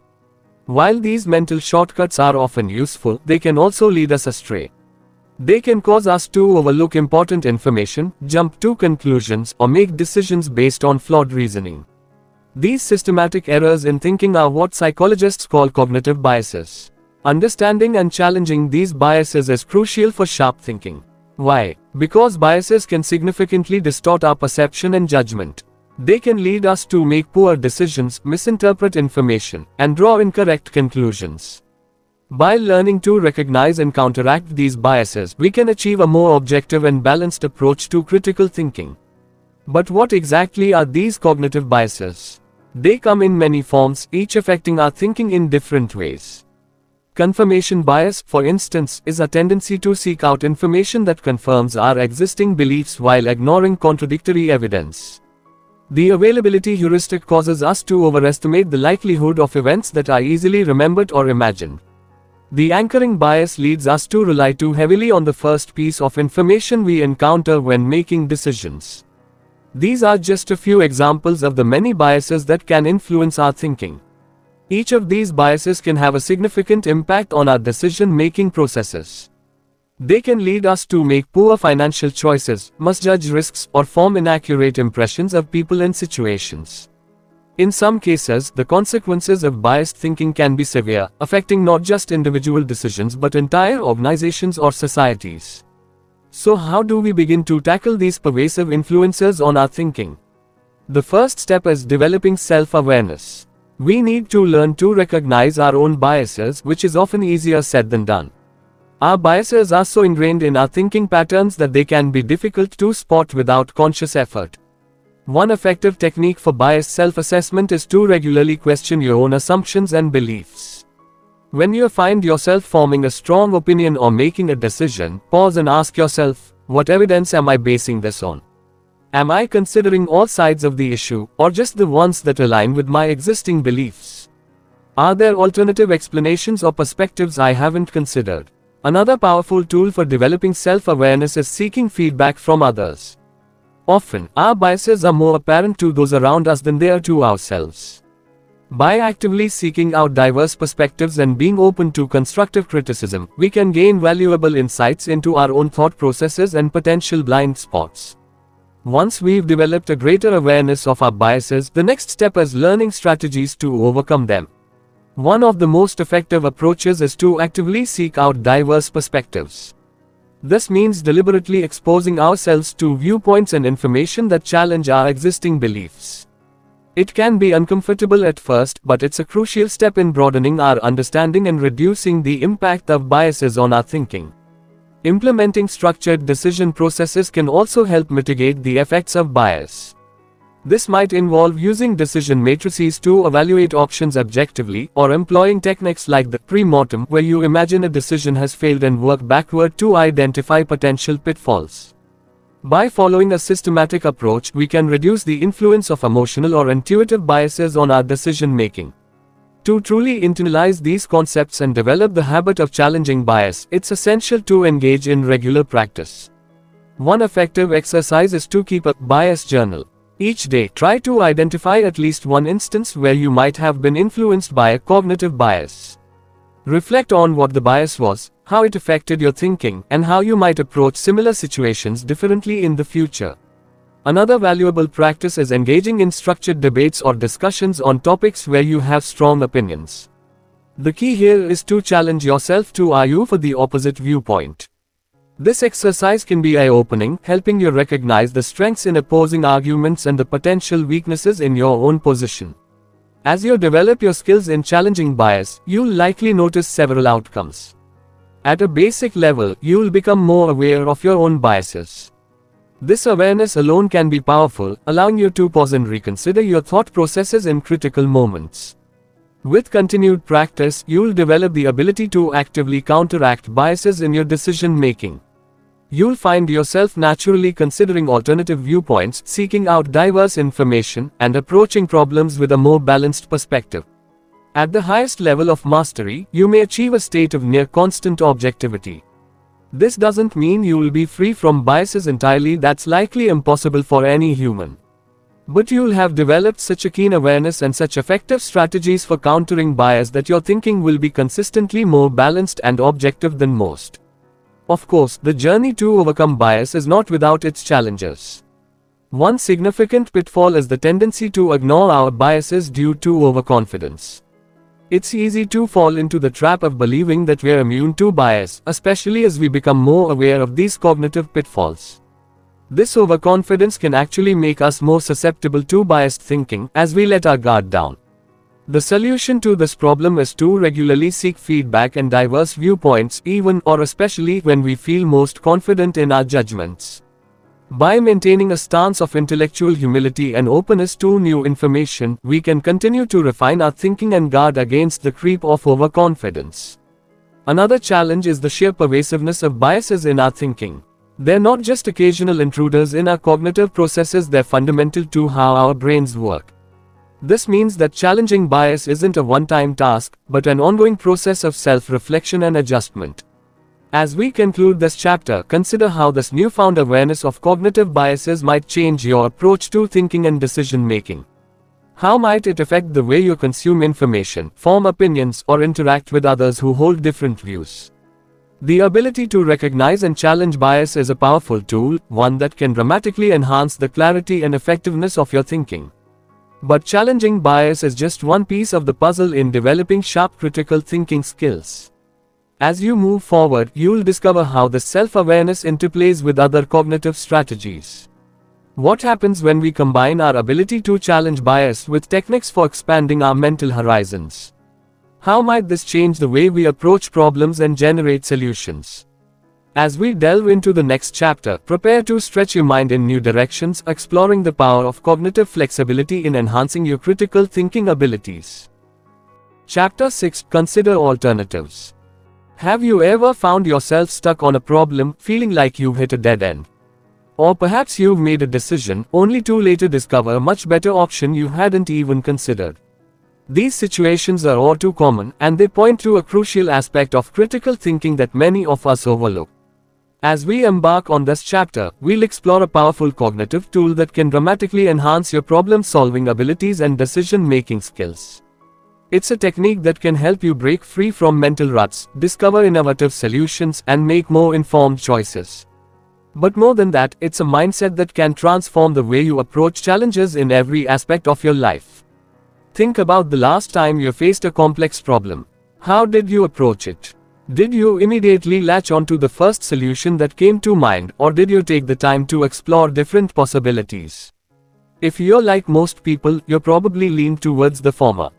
While these mental shortcuts are often useful, they can also lead us astray. They can cause us to overlook important information, jump to conclusions, or make decisions based on flawed reasoning. These systematic errors in thinking are what psychologists call cognitive biases. Understanding and challenging these biases is crucial for sharp thinking. Why? Because biases can significantly distort our perception and judgment. They can lead us to make poor decisions, misinterpret information, and draw incorrect conclusions. By learning to recognize and counteract these biases, we can achieve a more objective and balanced approach to critical thinking. But what exactly are these cognitive biases? They come in many forms, each affecting our thinking in different ways. Confirmation bias, for instance, is a tendency to seek out information that confirms our existing beliefs while ignoring contradictory evidence. The availability heuristic causes us to overestimate the likelihood of events that are easily remembered or imagined. The anchoring bias leads us to rely too heavily on the first piece of information we encounter when making decisions. These are just a few examples of the many biases that can influence our thinking. Each of these biases can have a significant impact on our decision-making processes. They can lead us to make poor financial choices, misjudge risks, or form inaccurate impressions of people and situations. In some cases, the consequences of biased thinking can be severe, affecting not just individual decisions but entire organizations or societies. So how do we begin to tackle these pervasive influences on our thinking? The first step is developing self-awareness. We need to learn to recognize our own biases, which is often easier said than done. Our biases are so ingrained in our thinking patterns that they can be difficult to spot without conscious effort. One effective technique for bias self-assessment is to regularly question your own assumptions and beliefs. When you find yourself forming a strong opinion or making a decision, pause and ask yourself, what evidence am I basing this on? Am I considering all sides of the issue, or just the ones that align with my existing beliefs? Are there alternative explanations or perspectives I haven't considered? Another powerful tool for developing self-awareness is seeking feedback from others. Often, our biases are more apparent to those around us than they are to ourselves. By actively seeking out diverse perspectives and being open to constructive criticism, we can gain valuable insights into our own thought processes and potential blind spots. Once we've developed a greater awareness of our biases, the next step is learning strategies to overcome them. One of the most effective approaches is to actively seek out diverse perspectives. This means deliberately exposing ourselves to viewpoints and information that challenge our existing beliefs. It can be uncomfortable at first, but it's a crucial step in broadening our understanding and reducing the impact of biases on our thinking. Implementing structured decision processes can also help mitigate the effects of bias. This might involve using decision matrices to evaluate options objectively, or employing techniques like the pre-mortem, where you imagine a decision has failed and work backward to identify potential pitfalls. By following a systematic approach, we can reduce the influence of emotional or intuitive biases on our decision-making. To truly internalize these concepts and develop the habit of challenging bias, it's essential to engage in regular practice. One effective exercise is to keep a bias journal. Each day, try to identify at least one instance where you might have been influenced by a cognitive bias. Reflect on what the bias was, how it affected your thinking, and how you might approach similar situations differently in the future. Another valuable practice is engaging in structured debates or discussions on topics where you have strong opinions. The key here is to challenge yourself to argue for the opposite viewpoint. This exercise can be eye-opening, helping you recognize the strengths in opposing arguments and the potential weaknesses in your own position. As you develop your skills in challenging bias, you'll likely notice several outcomes. At a basic level, you'll become more aware of your own biases. This awareness alone can be powerful, allowing you to pause and reconsider your thought processes in critical moments. With continued practice, you'll develop the ability to actively counteract biases in your decision-making. You'll find yourself naturally considering alternative viewpoints, seeking out diverse information, and approaching problems with a more balanced perspective. At the highest level of mastery, you may achieve a state of near constant objectivity. This doesn't mean you will be free from biases entirely, that's likely impossible for any human. But you'll have developed such a keen awareness and such effective strategies for countering bias that your thinking will be consistently more balanced and objective than most. Of course, the journey to overcome bias is not without its challenges. One significant pitfall is the tendency to ignore our biases due to overconfidence. It's easy to fall into the trap of believing that we're immune to bias, especially as we become more aware of these cognitive pitfalls. This overconfidence can actually make us more susceptible to biased thinking, as we let our guard down. The solution to this problem is to regularly seek feedback and diverse viewpoints, even or especially when we feel most confident in our judgments. By maintaining a stance of intellectual humility and openness to new information, we can continue to refine our thinking and guard against the creep of overconfidence. Another challenge is the sheer pervasiveness of biases in our thinking. They're not just occasional intruders in our cognitive processes, they're fundamental to how our brains work. This means that challenging bias isn't a one-time task, but an ongoing process of self-reflection and adjustment. As we conclude this chapter, consider how this newfound awareness of cognitive biases might change your approach to thinking and decision-making. How might it affect the way you consume information, form opinions, or interact with others who hold different views? The ability to recognize and challenge bias is a powerful tool, one that can dramatically enhance the clarity and effectiveness of your thinking. But challenging bias is just one piece of the puzzle in developing sharp critical thinking skills. As you move forward, you'll discover how this self-awareness interplays with other cognitive strategies. What happens when we combine our ability to challenge bias with techniques for expanding our mental horizons? How might this change the way we approach problems and generate solutions? As we delve into the next chapter, prepare to stretch your mind in new directions, exploring the power of cognitive flexibility in enhancing your critical thinking abilities. Chapter 6: Consider alternatives. Have you ever found yourself stuck on a problem, feeling like you've hit a dead end? Or perhaps you've made a decision, only to later discover a much better option you hadn't even considered. These situations are all too common, and they point to a crucial aspect of critical thinking that many of us overlook. As we embark on this chapter, we'll explore a powerful cognitive tool that can dramatically enhance your problem-solving abilities and decision-making skills. It's a technique that can help you break free from mental ruts, discover innovative solutions, and make more informed choices. But more than that, it's a mindset that can transform the way you approach challenges in every aspect of your life. Think about the last time you faced a complex problem. How did you approach it? Did you immediately latch onto the first solution that came to mind, or did you take the time to explore different possibilities? If you're like most people, you're probably lean towards the former.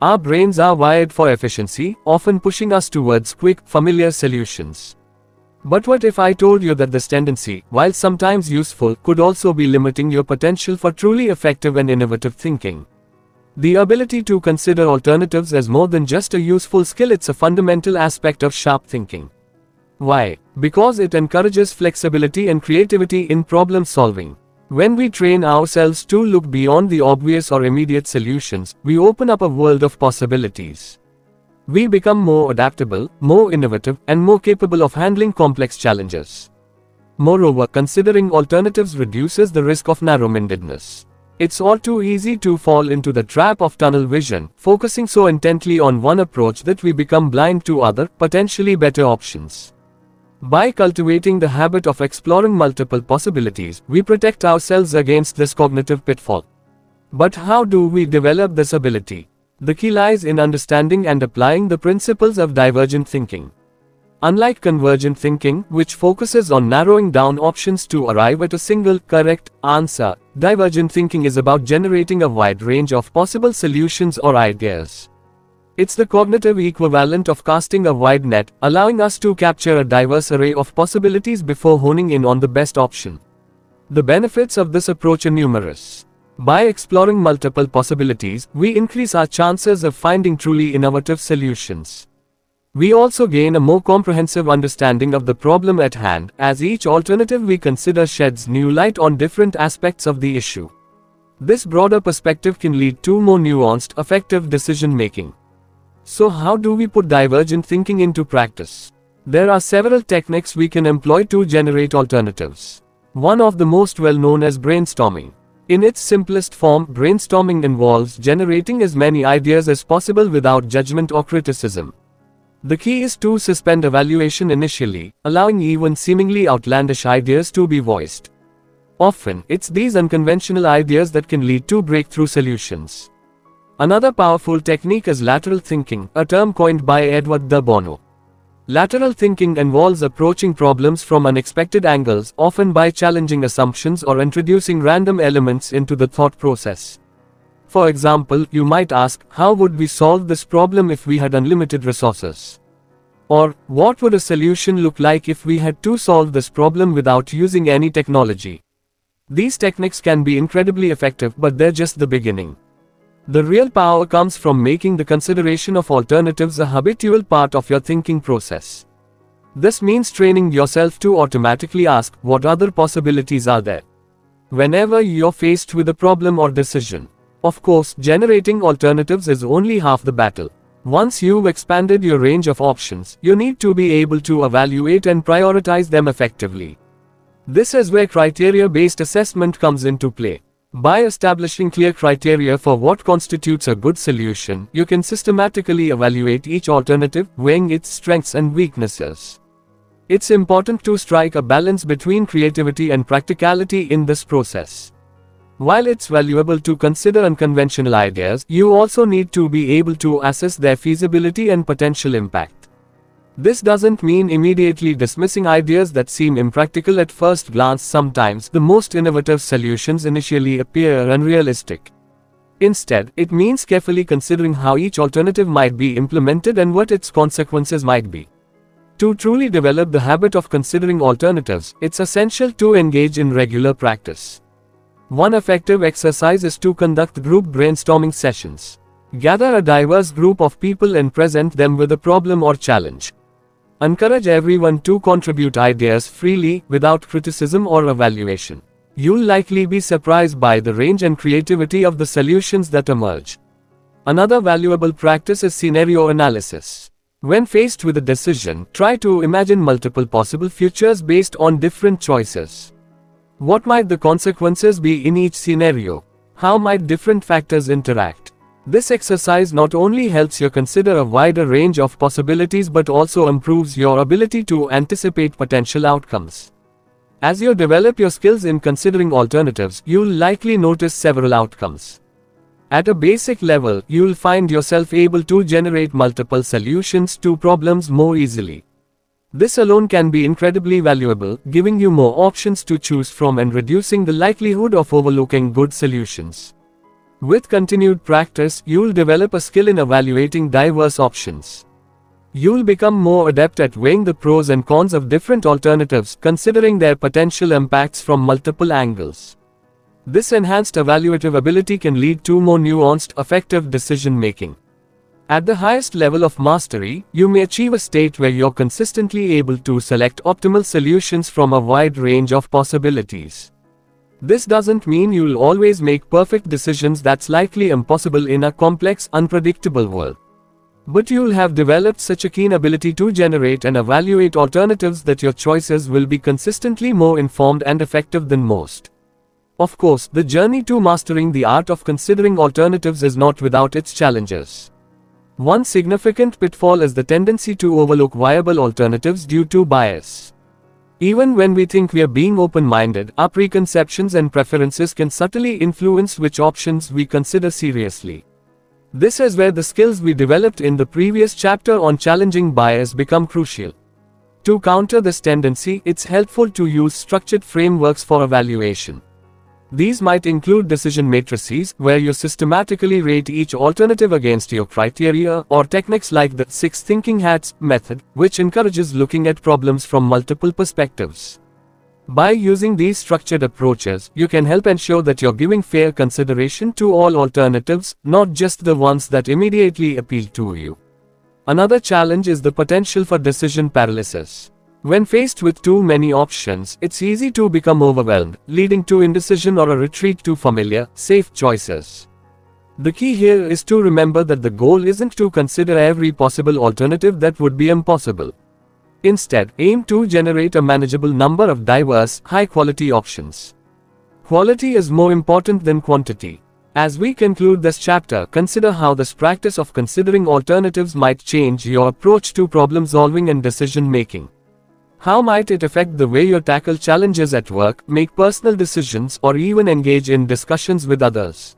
Our brains are wired for efficiency, often pushing us towards quick, familiar solutions. But what if I told you that this tendency, while sometimes useful, could also be limiting your potential for truly effective and innovative thinking? The ability to consider alternatives is more than just a useful skill, it's a fundamental aspect of sharp thinking. Why? Because it encourages flexibility and creativity in problem solving. When we train ourselves to look beyond the obvious or immediate solutions, we open up a world of possibilities. We become more adaptable, more innovative, and more capable of handling complex challenges. Moreover, considering alternatives reduces the risk of narrow-mindedness. It's all too easy to fall into the trap of tunnel vision, focusing so intently on one approach that we become blind to other, potentially better options. By cultivating the habit of exploring multiple possibilities, we protect ourselves against this cognitive pitfall. But how do we develop this ability? The key lies in understanding and applying the principles of divergent thinking. Unlike convergent thinking, which focuses on narrowing down options to arrive at a single, correct answer, divergent thinking is about generating a wide range of possible solutions or ideas. It's the cognitive equivalent of casting a wide net, allowing us to capture a diverse array of possibilities before honing in on the best option. The benefits of this approach are numerous. By exploring multiple possibilities, we increase our chances of finding truly innovative solutions. We also gain a more comprehensive understanding of the problem at hand, as each alternative we consider sheds new light on different aspects of the issue. This broader perspective can lead to more nuanced, effective decision-making. So how do we put divergent thinking into practice? There are several techniques we can employ to generate alternatives. One of the most well-known is brainstorming. In its simplest form, brainstorming involves generating as many ideas as possible without judgment or criticism. The key is to suspend evaluation initially, allowing even seemingly outlandish ideas to be voiced. Often, it's these unconventional ideas that can lead to breakthrough solutions. Another powerful technique is lateral thinking, a term coined by Edward de Bono. Lateral thinking involves approaching problems from unexpected angles, often by challenging assumptions or introducing random elements into the thought process. For example, you might ask, how would we solve this problem if we had unlimited resources? Or, what would a solution look like if we had to solve this problem without using any technology? These techniques can be incredibly effective, but they're just the beginning. The real power comes from making the consideration of alternatives a habitual part of your thinking process. This means training yourself to automatically ask, what other possibilities are there? Whenever you're faced with a problem or decision. Of course, generating alternatives is only half the battle. Once you've expanded your range of options, you need to be able to evaluate and prioritize them effectively. This is where criteria-based assessment comes into play. By establishing clear criteria for what constitutes a good solution, you can systematically evaluate each alternative, weighing its strengths and weaknesses. It's important to strike a balance between creativity and practicality in this process. While it's valuable to consider unconventional ideas, you also need to be able to assess their feasibility and potential impact. This doesn't mean immediately dismissing ideas that seem impractical at first glance. Sometimes, the most innovative solutions initially appear unrealistic. Instead, it means carefully considering how each alternative might be implemented and what its consequences might be. To truly develop the habit of considering alternatives, it's essential to engage in regular practice. One effective exercise is to conduct group brainstorming sessions. Gather a diverse group of people and present them with a problem or challenge. Encourage everyone to contribute ideas freely, without criticism or evaluation. You'll likely be surprised by the range and creativity of the solutions that emerge. Another valuable practice is scenario analysis. When faced with a decision, try to imagine multiple possible futures based on different choices. What might the consequences be in each scenario? How might different factors interact? This exercise not only helps you consider a wider range of possibilities but also improves your ability to anticipate potential outcomes. As you develop your skills in considering alternatives, you'll likely notice several outcomes. At a basic level, you'll find yourself able to generate multiple solutions to problems more easily. This alone can be incredibly valuable, giving you more options to choose from and reducing the likelihood of overlooking good solutions. With continued practice, you'll develop a skill in evaluating diverse options. You'll become more adept at weighing the pros and cons of different alternatives, considering their potential impacts from multiple angles. This enhanced evaluative ability can lead to more nuanced, effective decision-making. At the highest level of mastery, you may achieve a state where you're consistently able to select optimal solutions from a wide range of possibilities. This doesn't mean you'll always make perfect decisions. That's likely impossible in a complex, unpredictable world. But you'll have developed such a keen ability to generate and evaluate alternatives that your choices will be consistently more informed and effective than most. Of course, the journey to mastering the art of considering alternatives is not without its challenges. One significant pitfall is the tendency to overlook viable alternatives due to bias. Even when we think we are being open-minded, our preconceptions and preferences can subtly influence which options we consider seriously. This is where the skills we developed in the previous chapter on challenging bias become crucial. To counter this tendency, it's helpful to use structured frameworks for evaluation. These might include decision matrices, where you systematically rate each alternative against your criteria, or techniques like the 6 thinking hats method, which encourages looking at problems from multiple perspectives. By using these structured approaches, you can help ensure that you're giving fair consideration to all alternatives, not just the ones that immediately appeal to you. Another challenge is the potential for decision paralysis. When faced with too many options, it's easy to become overwhelmed, leading to indecision or a retreat to familiar, safe choices. The key here is to remember that the goal isn't to consider every possible alternative. That would be impossible. Instead, aim to generate a manageable number of diverse, high-quality options. Quality is more important than quantity. As we conclude this chapter, consider how this practice of considering alternatives might change your approach to problem solving and decision making. How might it affect the way you tackle challenges at work, make personal decisions, or even engage in discussions with others?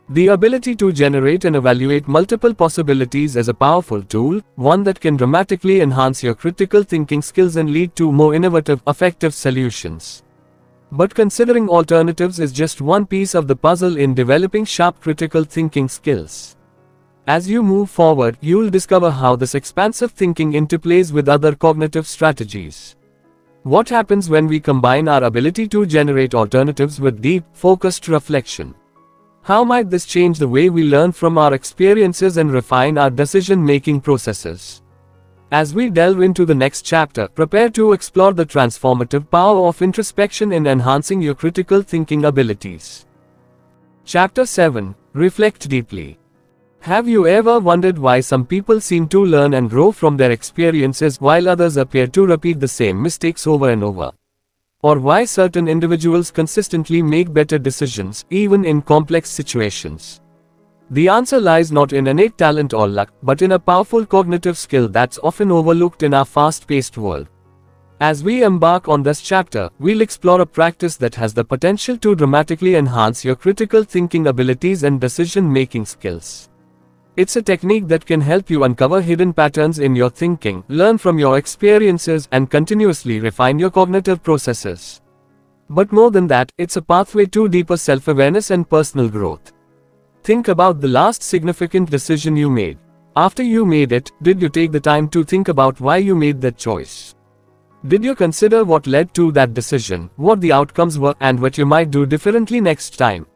The ability to generate and evaluate multiple possibilities is a powerful tool, one that can dramatically enhance your critical thinking skills and lead to more innovative, effective solutions. But considering alternatives is just one piece of the puzzle in developing sharp critical thinking skills. As you move forward, you'll discover how this expansive thinking interplays with other cognitive strategies. What happens when we combine our ability to generate alternatives with deep, focused reflection? How might this change the way we learn from our experiences and refine our decision-making processes? As we delve into the next chapter, prepare to explore the transformative power of introspection in enhancing your critical thinking abilities. Chapter 7. Reflect deeply. Have you ever wondered why some people seem to learn and grow from their experiences while others appear to repeat the same mistakes over and over? Or why certain individuals consistently make better decisions, even in complex situations? The answer lies not in innate talent or luck, but in a powerful cognitive skill that's often overlooked in our fast-paced world. As we embark on this chapter, we'll explore a practice that has the potential to dramatically enhance your critical thinking abilities and decision-making skills. It's a technique that can help you uncover hidden patterns in your thinking, learn from your experiences, and continuously refine your cognitive processes. But more than that, it's a pathway to deeper self-awareness and personal growth. Think about the last significant decision you made. After you made it, did you take the time to think about why you made that choice? Did you consider what led to that decision, what the outcomes were, and what you might do differently next time?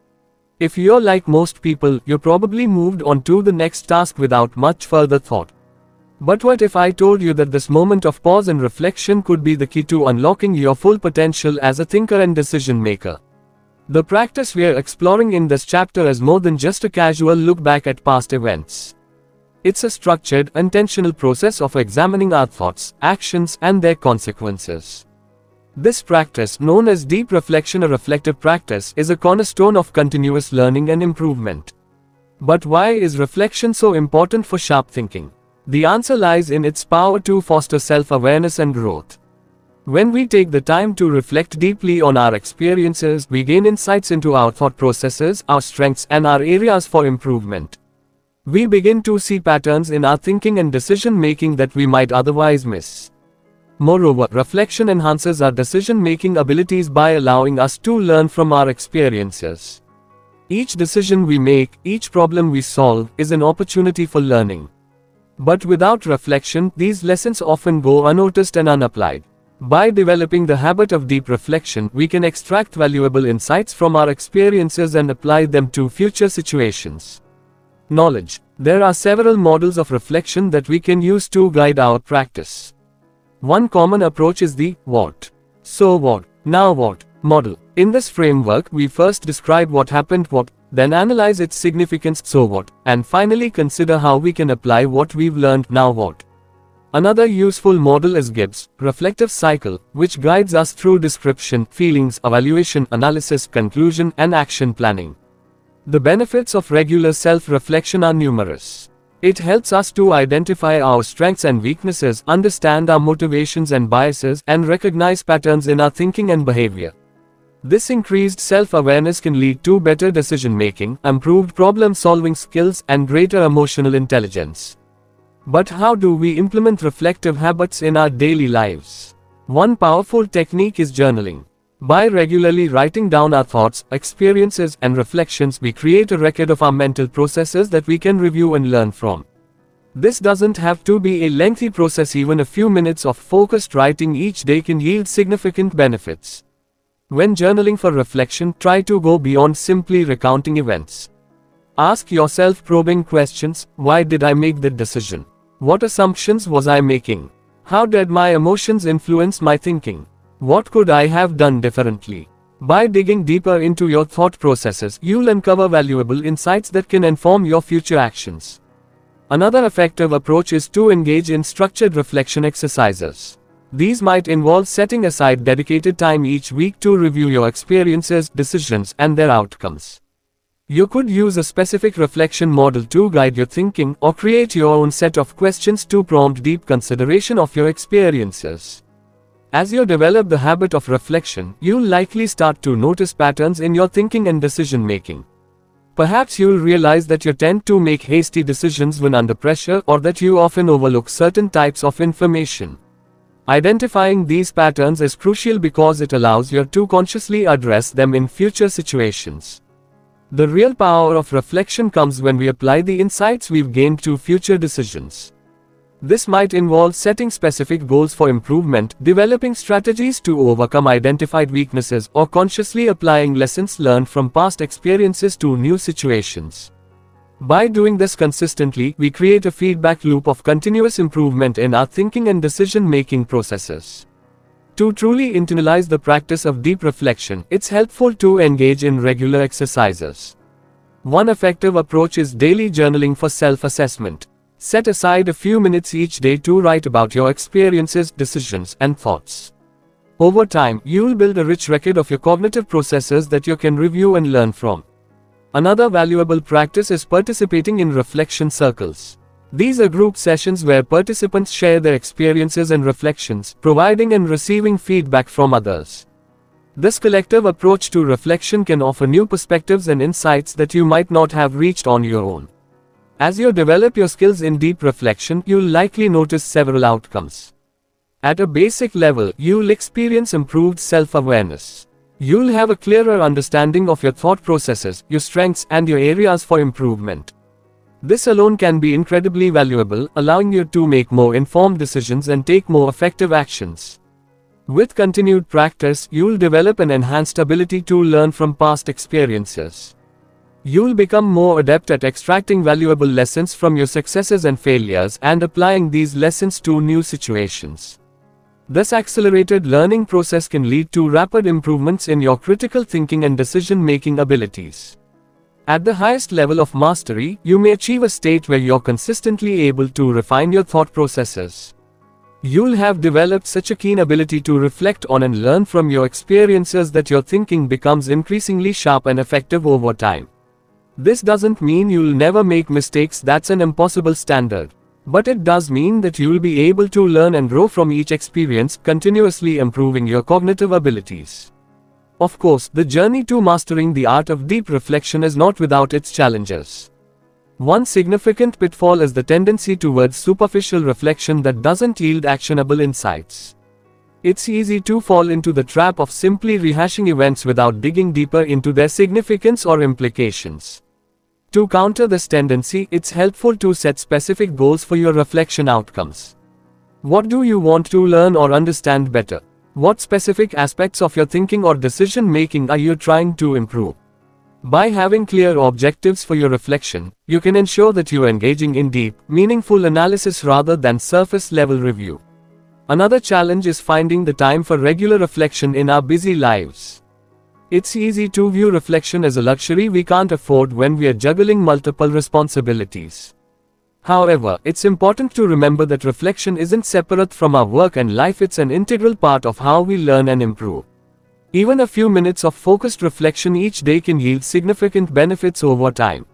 If you're like most people, you probably moved on to the next task without much further thought. But what if I told you that this moment of pause and reflection could be the key to unlocking your full potential as a thinker and decision maker? The practice we are exploring in this chapter is more than just a casual look back at past events. It's a structured, intentional process of examining our thoughts, actions, and their consequences. This practice, known as deep reflection or reflective practice, is a cornerstone of continuous learning and improvement. But why is reflection so important for sharp thinking? The answer lies in its power to foster self-awareness and growth. When we take the time to reflect deeply on our experiences, we gain insights into our thought processes, our strengths, and our areas for improvement. We begin to see patterns in our thinking and decision-making that we might otherwise miss. Moreover, reflection enhances our decision-making abilities by allowing us to learn from our experiences. Each decision we make, each problem we solve, is an opportunity for learning. But without reflection, these lessons often go unnoticed and unapplied. By developing the habit of deep reflection, we can extract valuable insights from our experiences and apply them to future situations. Knowledge. There are several models of reflection that we can use to guide our practice. One common approach is the what, so what, now what model. In this framework, we first describe what happened, what, then analyze its significance, so what, and finally consider how we can apply what we've learned, now what. Another useful model is Gibbs' reflective cycle, which guides us through description, feelings, evaluation, analysis, conclusion, and action planning. The benefits of regular self-reflection are numerous. It helps us to identify our strengths and weaknesses, understand our motivations and biases, and recognize patterns in our thinking and behavior. This increased self-awareness can lead to better decision-making, improved problem-solving skills, and greater emotional intelligence. But how do we implement reflective habits in our daily lives? One powerful technique is journaling. By regularly writing down our thoughts, experiences, and reflections, we create a record of our mental processes that we can review and learn from. This doesn't have to be a lengthy process. Even a few minutes of focused writing each day can yield significant benefits. When journaling for reflection, try to go beyond simply recounting events. Ask yourself probing questions. Why did I make that decision? What assumptions was I making? How did my emotions influence my thinking? What could I have done differently? By digging deeper into your thought processes, you'll uncover valuable insights that can inform your future actions. Another effective approach is to engage in structured reflection exercises. These might involve setting aside dedicated time each week to review your experiences, decisions, and their outcomes. You could use a specific reflection model to guide your thinking, or create your own set of questions to prompt deep consideration of your experiences. As you develop the habit of reflection, you'll likely start to notice patterns in your thinking and decision making. Perhaps you'll realize that you tend to make hasty decisions when under pressure, or that you often overlook certain types of information. Identifying these patterns is crucial because it allows you to consciously address them in future situations. The real power of reflection comes when we apply the insights we've gained to future decisions. This might involve setting specific goals for improvement, developing strategies to overcome identified weaknesses, or consciously applying lessons learned from past experiences to new situations. By doing this consistently, we create a feedback loop of continuous improvement in our thinking and decision-making processes. To truly internalize the practice of deep reflection, it's helpful to engage in regular exercises. One effective approach is daily journaling for self-assessment. Set aside a few minutes each day to write about your experiences, decisions, and thoughts. Over time, you'll build a rich record of your cognitive processes that you can review and learn from. Another valuable practice is participating in reflection circles. These are group sessions where participants share their experiences and reflections, providing and receiving feedback from others. This collective approach to reflection can offer new perspectives and insights that you might not have reached on your own. As you develop your skills in deep reflection, you'll likely notice several outcomes. At a basic level, you'll experience improved self-awareness. You'll have a clearer understanding of your thought processes, your strengths, and your areas for improvement. This alone can be incredibly valuable, allowing you to make more informed decisions and take more effective actions. With continued practice, you'll develop an enhanced ability to learn from past experiences. You'll become more adept at extracting valuable lessons from your successes and failures and applying these lessons to new situations. This accelerated learning process can lead to rapid improvements in your critical thinking and decision-making abilities. At the highest level of mastery, you may achieve a state where you're consistently able to refine your thought processes. You'll have developed such a keen ability to reflect on and learn from your experiences that your thinking becomes increasingly sharp and effective over time. This doesn't mean you'll never make mistakes, that's an impossible standard. But it does mean that you'll be able to learn and grow from each experience, continuously improving your cognitive abilities. Of course, the journey to mastering the art of deep reflection is not without its challenges. One significant pitfall is the tendency towards superficial reflection that doesn't yield actionable insights. It's easy to fall into the trap of simply rehashing events without digging deeper into their significance or implications. To counter this tendency, it's helpful to set specific goals for your reflection outcomes. What do you want to learn or understand better? What specific aspects of your thinking or decision-making are you trying to improve? By having clear objectives for your reflection, you can ensure that you are engaging in deep, meaningful analysis rather than surface-level review. Another challenge is finding the time for regular reflection in our busy lives. It's easy to view reflection as a luxury we can't afford when we are juggling multiple responsibilities. However, it's important to remember that reflection isn't separate from our work and life, it's an integral part of how we learn and improve. Even a few minutes of focused reflection each day can yield significant benefits over time.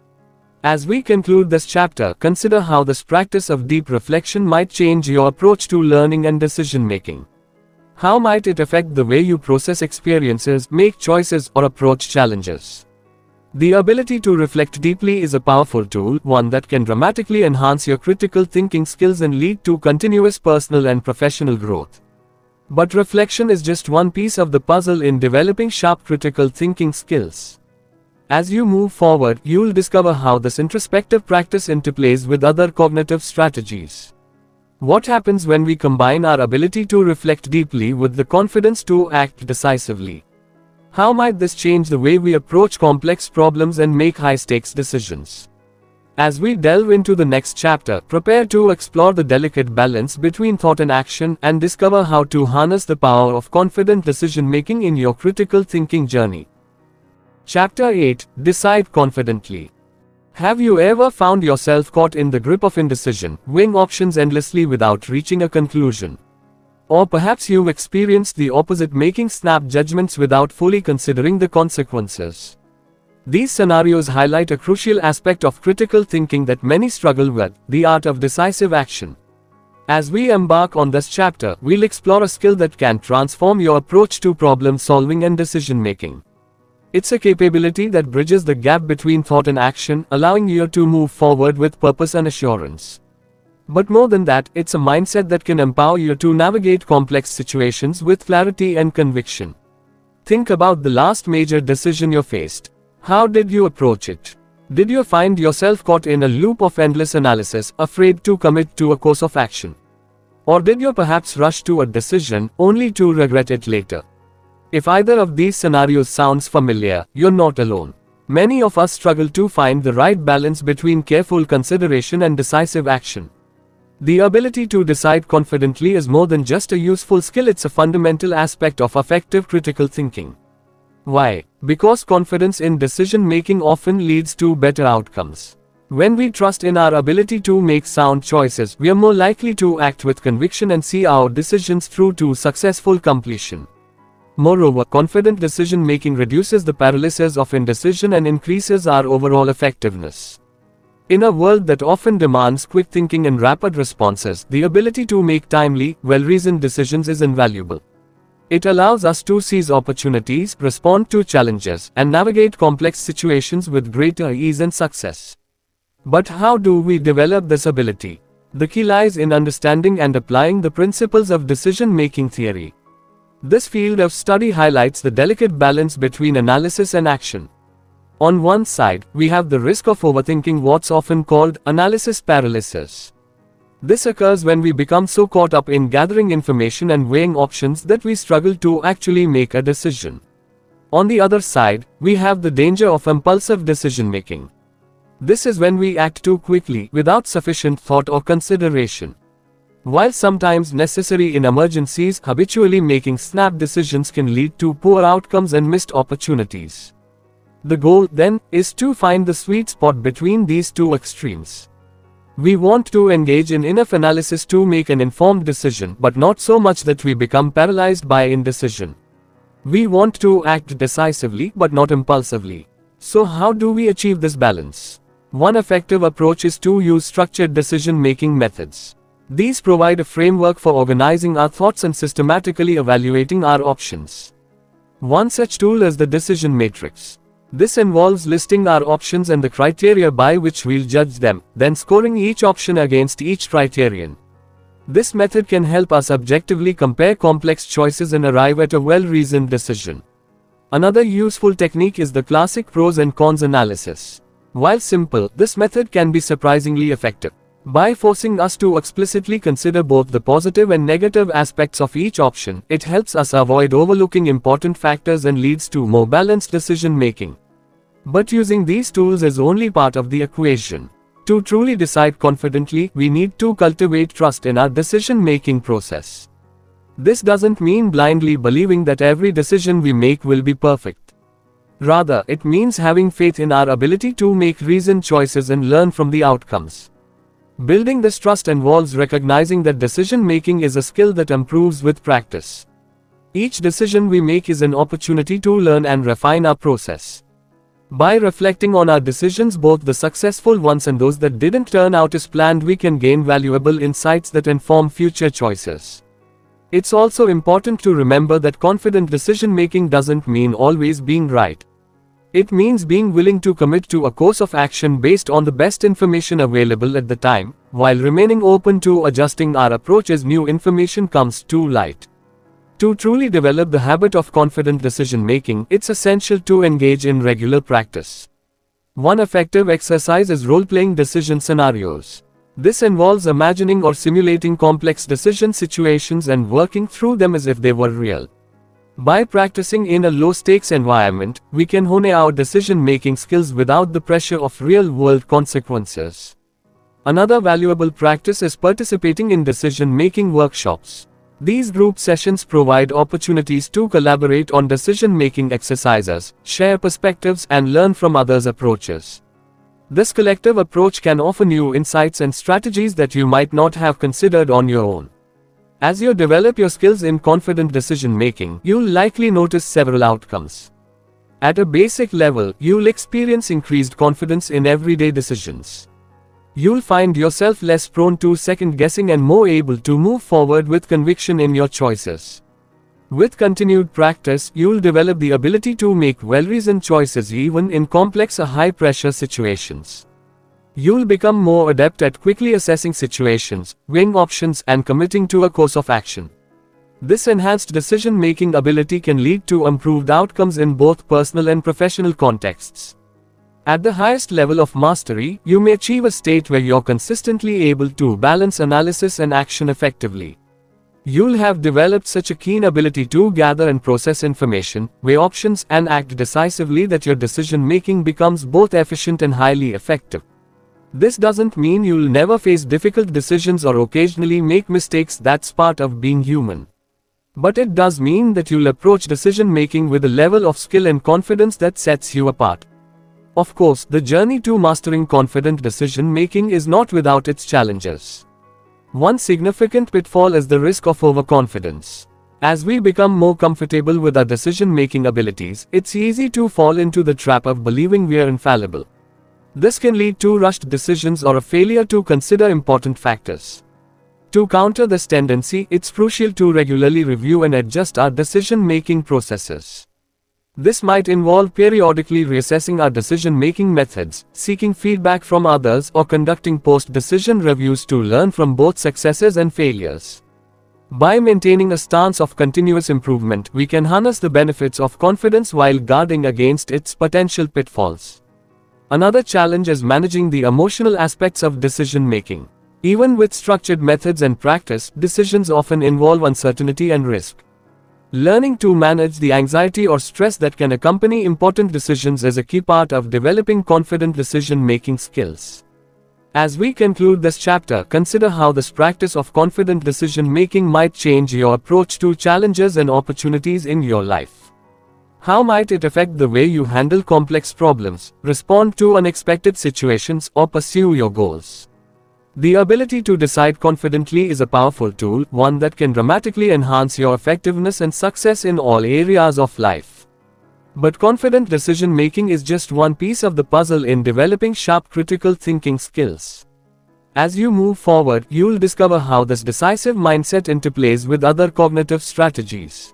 As we conclude this chapter, consider how this practice of deep reflection might change your approach to learning and decision-making. How might it affect the way you process experiences, make choices, or approach challenges? The ability to reflect deeply is a powerful tool, one that can dramatically enhance your critical thinking skills and lead to continuous personal and professional growth. But reflection is just one piece of the puzzle in developing sharp critical thinking skills. As you move forward, you'll discover how this introspective practice interplays with other cognitive strategies. What happens when we combine our ability to reflect deeply with the confidence to act decisively? How might this change the way we approach complex problems and make high-stakes decisions? As we delve into the next chapter, prepare to explore the delicate balance between thought and action and discover how to harness the power of confident decision-making in your critical thinking journey. Chapter 8: Decide Confidently. Have you ever found yourself caught in the grip of indecision, weighing options endlessly without reaching a conclusion? Or perhaps you've experienced the opposite, making snap judgments without fully considering the consequences. These scenarios highlight a crucial aspect of critical thinking that many struggle with, the art of decisive action. As we embark on this chapter, we'll explore a skill that can transform your approach to problem solving and decision making. It's a capability that bridges the gap between thought and action, allowing you to move forward with purpose and assurance. But more than that, it's a mindset that can empower you to navigate complex situations with clarity and conviction. Think about the last major decision you faced. How did you approach it? Did you find yourself caught in a loop of endless analysis, afraid to commit to a course of action? Or did you perhaps rush to a decision, only to regret it later? If either of these scenarios sounds familiar, you're not alone. Many of us struggle to find the right balance between careful consideration and decisive action. The ability to decide confidently is more than just a useful skill, it's a fundamental aspect of effective critical thinking. Why? Because confidence in decision-making often leads to better outcomes. When we trust in our ability to make sound choices, we are more likely to act with conviction and see our decisions through to successful completion. Moreover, confident decision-making reduces the paralysis of indecision and increases our overall effectiveness. In a world that often demands quick thinking and rapid responses, the ability to make timely, well-reasoned decisions is invaluable. It allows us to seize opportunities, respond to challenges, and navigate complex situations with greater ease and success. But how do we develop this ability? The key lies in understanding and applying the principles of decision-making theory. This field of study highlights the delicate balance between analysis and action. On one side, we have the risk of overthinking, what's often called analysis paralysis. This occurs when we become so caught up in gathering information and weighing options that we struggle to actually make a decision. On the other side, we have the danger of impulsive decision-making. This is when we act too quickly, without sufficient thought or consideration. While sometimes necessary in emergencies, habitually making snap decisions can lead to poor outcomes and missed opportunities. The goal, then, is to find the sweet spot between these two extremes. We want to engage in enough analysis to make an informed decision, but not so much that we become paralyzed by indecision. We want to act decisively, but not impulsively. So how do we achieve this balance? One effective approach is to use structured decision-making methods. These provide a framework for organizing our thoughts and systematically evaluating our options. One such tool is the decision matrix. This involves listing our options and the criteria by which we'll judge them, then scoring each option against each criterion. This method can help us objectively compare complex choices and arrive at a well-reasoned decision. Another useful technique is the classic pros and cons analysis. While simple, this method can be surprisingly effective. By forcing us to explicitly consider both the positive and negative aspects of each option, it helps us avoid overlooking important factors and leads to more balanced decision-making. But using these tools is only part of the equation. To truly decide confidently, we need to cultivate trust in our decision-making process. This doesn't mean blindly believing that every decision we make will be perfect. Rather, it means having faith in our ability to make reasoned choices and learn from the outcomes. Building this trust involves recognizing that decision-making is a skill that improves with practice. Each decision we make is an opportunity to learn and refine our process. By reflecting on our decisions, both the successful ones and those that didn't turn out as planned, we can gain valuable insights that inform future choices. It's also important to remember that confident decision-making doesn't mean always being right. It means being willing to commit to a course of action based on the best information available at the time, while remaining open to adjusting our approach as new information comes to light. To truly develop the habit of confident decision-making, it's essential to engage in regular practice. One effective exercise is role-playing decision scenarios. This involves imagining or simulating complex decision situations and working through them as if they were real. By practicing in a low-stakes environment, we can hone our decision-making skills without the pressure of real-world consequences. Another valuable practice is participating in decision-making workshops. These group sessions provide opportunities to collaborate on decision-making exercises, share perspectives, and learn from others' approaches. This collective approach can offer new insights and strategies that you might not have considered on your own. As you develop your skills in confident decision making, you'll likely notice several outcomes. At a basic level, you'll experience increased confidence in everyday decisions. You'll find yourself less prone to second guessing and more able to move forward with conviction in your choices. With continued practice, you'll develop the ability to make well-reasoned choices even in complex or high-pressure situations. You'll become more adept at quickly assessing situations, weighing options, and committing to a course of action. This enhanced decision-making ability can lead to improved outcomes in both personal and professional contexts. At the highest level of mastery, you may achieve a state where you're consistently able to balance analysis and action effectively. You'll have developed such a keen ability to gather and process information, weigh options, and act decisively that your decision-making becomes both efficient and highly effective. This doesn't mean you'll never face difficult decisions or occasionally make mistakes. That's part of being human. But it does mean that you'll approach decision-making with a level of skill and confidence that sets you apart. Of course, the journey to mastering confident decision-making is not without its challenges. One significant pitfall is the risk of overconfidence. As we become more comfortable with our decision-making abilities, it's easy to fall into the trap of believing we're infallible. This can lead to rushed decisions or a failure to consider important factors. To counter this tendency, it's crucial to regularly review and adjust our decision-making processes. This might involve periodically reassessing our decision-making methods, seeking feedback from others, or conducting post-decision reviews to learn from both successes and failures. By maintaining a stance of continuous improvement, we can harness the benefits of confidence while guarding against its potential pitfalls. Another challenge is managing the emotional aspects of decision-making. Even with structured methods and practice, decisions often involve uncertainty and risk. Learning to manage the anxiety or stress that can accompany important decisions is a key part of developing confident decision-making skills. As we conclude this chapter, consider how this practice of confident decision-making might change your approach to challenges and opportunities in your life. How might it affect the way you handle complex problems, respond to unexpected situations, or pursue your goals? The ability to decide confidently is a powerful tool, one that can dramatically enhance your effectiveness and success in all areas of life. But confident decision-making is just one piece of the puzzle in developing sharp critical thinking skills. As you move forward, you'll discover how this decisive mindset interplays with other cognitive strategies.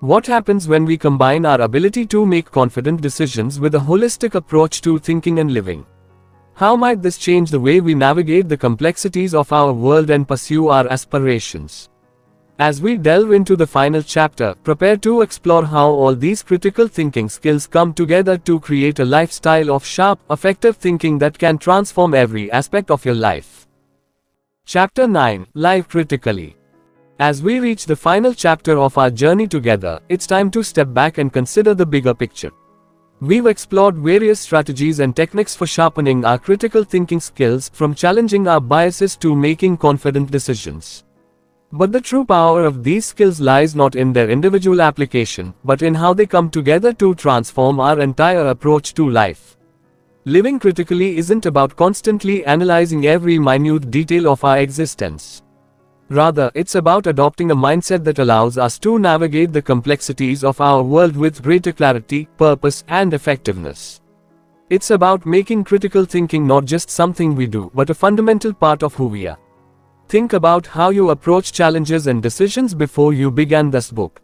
What happens when we combine our ability to make confident decisions with a holistic approach to thinking and living? How might this change the way we navigate the complexities of our world and pursue our aspirations? As we delve into the final chapter, prepare to explore how all these critical thinking skills come together to create a lifestyle of sharp, effective thinking that can transform every aspect of your life. Chapter 9: Live Critically. As we reach the final chapter of our journey together, it's time to step back and consider the bigger picture. We've explored various strategies and techniques for sharpening our critical thinking skills, from challenging our biases to making confident decisions. But the true power of these skills lies not in their individual application, but in how they come together to transform our entire approach to life. Living critically isn't about constantly analyzing every minute detail of our existence. Rather, it's about adopting a mindset that allows us to navigate the complexities of our world with greater clarity, purpose, and effectiveness. It's about making critical thinking not just something we do, but a fundamental part of who we are. Think about how you approach challenges and decisions before you began this book.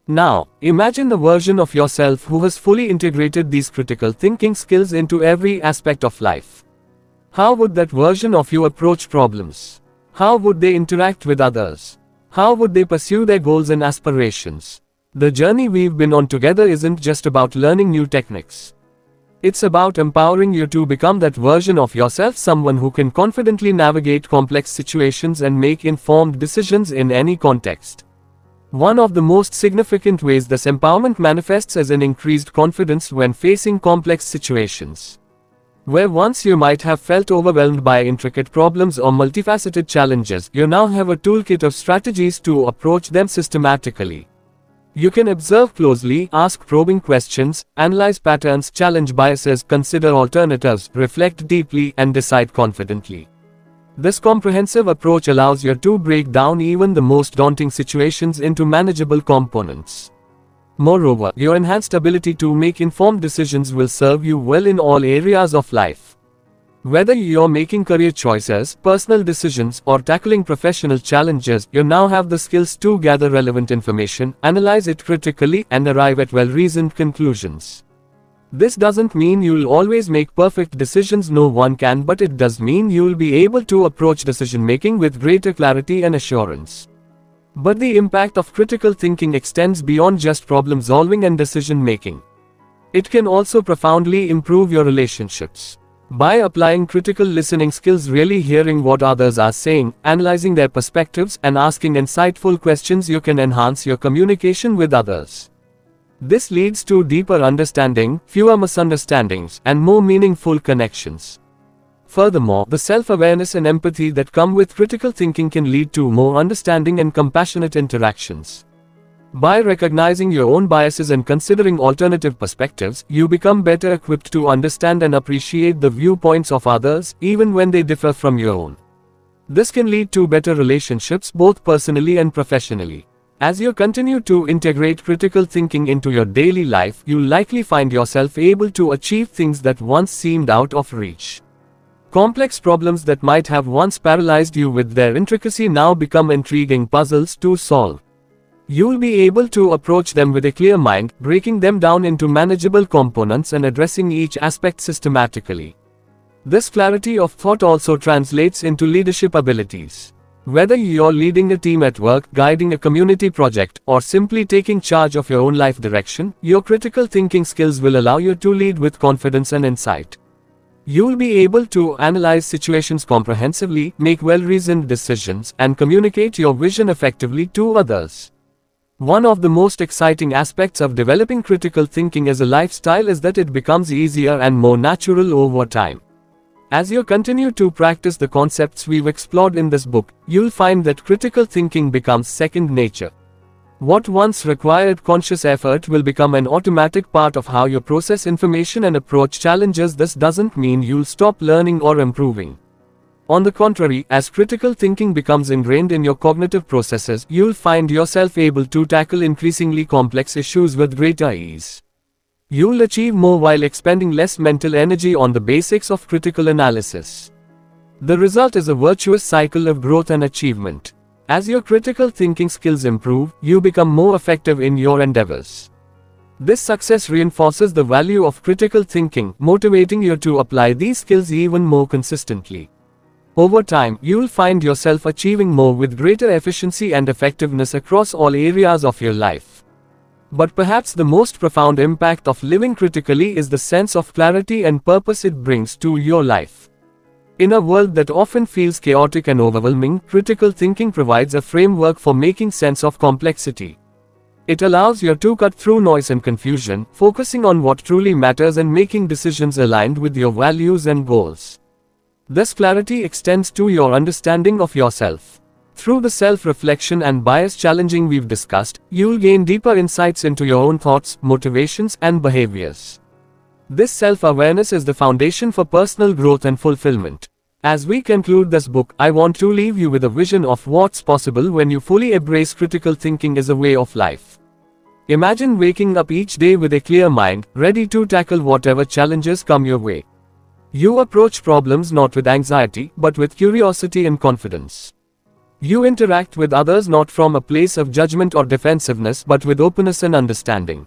Now, imagine the version of yourself who has fully integrated these critical thinking skills into every aspect of life. How would that version of you approach problems? How would they interact with others? How would they pursue their goals and aspirations? The journey we've been on together isn't just about learning new techniques. It's about empowering you to become that version of yourself, someone who can confidently navigate complex situations and make informed decisions in any context. One of the most significant ways this empowerment manifests is in increased confidence when facing complex situations. Where once you might have felt overwhelmed by intricate problems or multifaceted challenges, you now have a toolkit of strategies to approach them systematically. You can observe closely, ask probing questions, analyze patterns, challenge biases, consider alternatives, reflect deeply, and decide confidently. This comprehensive approach allows you to break down even the most daunting situations into manageable components. Moreover, your enhanced ability to make informed decisions will serve you well in all areas of life. Whether you're making career choices, personal decisions, or tackling professional challenges, you now have the skills to gather relevant information, analyze it critically, and arrive at well-reasoned conclusions. This doesn't mean you'll always make perfect decisions, no one can, but it does mean you'll be able to approach decision-making with greater clarity and assurance. But the impact of critical thinking extends beyond just problem-solving and decision-making. It can also profoundly improve your relationships. By applying critical listening skills, really hearing what others are saying, analyzing their perspectives, and asking insightful questions, you can enhance your communication with others. This leads to deeper understanding, fewer misunderstandings, and more meaningful connections. Furthermore, the self-awareness and empathy that come with critical thinking can lead to more understanding and compassionate interactions. By recognizing your own biases and considering alternative perspectives, you become better equipped to understand and appreciate the viewpoints of others, even when they differ from your own. This can lead to better relationships both personally and professionally. As you continue to integrate critical thinking into your daily life, you'll likely find yourself able to achieve things that once seemed out of reach. Complex problems that might have once paralyzed you with their intricacy now become intriguing puzzles to solve. You'll be able to approach them with a clear mind, breaking them down into manageable components and addressing each aspect systematically. This clarity of thought also translates into leadership abilities. Whether you're leading a team at work, guiding a community project, or simply taking charge of your own life direction, your critical thinking skills will allow you to lead with confidence and insight. You'll be able to analyze situations comprehensively, make well-reasoned decisions, and communicate your vision effectively to others. One of the most exciting aspects of developing critical thinking as a lifestyle is that it becomes easier and more natural over time. As you continue to practice the concepts we've explored in this book, you'll find that critical thinking becomes second nature. What once required conscious effort will become an automatic part of how you process information and approach challenges. This doesn't mean you'll stop learning or improving. On the contrary, as critical thinking becomes ingrained in your cognitive processes, you'll find yourself able to tackle increasingly complex issues with greater ease. You'll achieve more while expending less mental energy on the basics of critical analysis. The result is a virtuous cycle of growth and achievement. As your critical thinking skills improve, you become more effective in your endeavors. This success reinforces the value of critical thinking, motivating you to apply these skills even more consistently. Over time, you'll find yourself achieving more with greater efficiency and effectiveness across all areas of your life. But perhaps the most profound impact of living critically is the sense of clarity and purpose it brings to your life. In a world that often feels chaotic and overwhelming, critical thinking provides a framework for making sense of complexity. It allows you to cut through noise and confusion, focusing on what truly matters and making decisions aligned with your values and goals. This clarity extends to your understanding of yourself. Through the self-reflection and bias challenging we've discussed, you'll gain deeper insights into your own thoughts, motivations, and behaviors. This self-awareness is the foundation for personal growth and fulfillment. As we conclude this book, I want to leave you with a vision of what's possible when you fully embrace critical thinking as a way of life. Imagine waking up each day with a clear mind, ready to tackle whatever challenges come your way. You approach problems not with anxiety, but with curiosity and confidence. You interact with others not from a place of judgment or defensiveness, but with openness and understanding.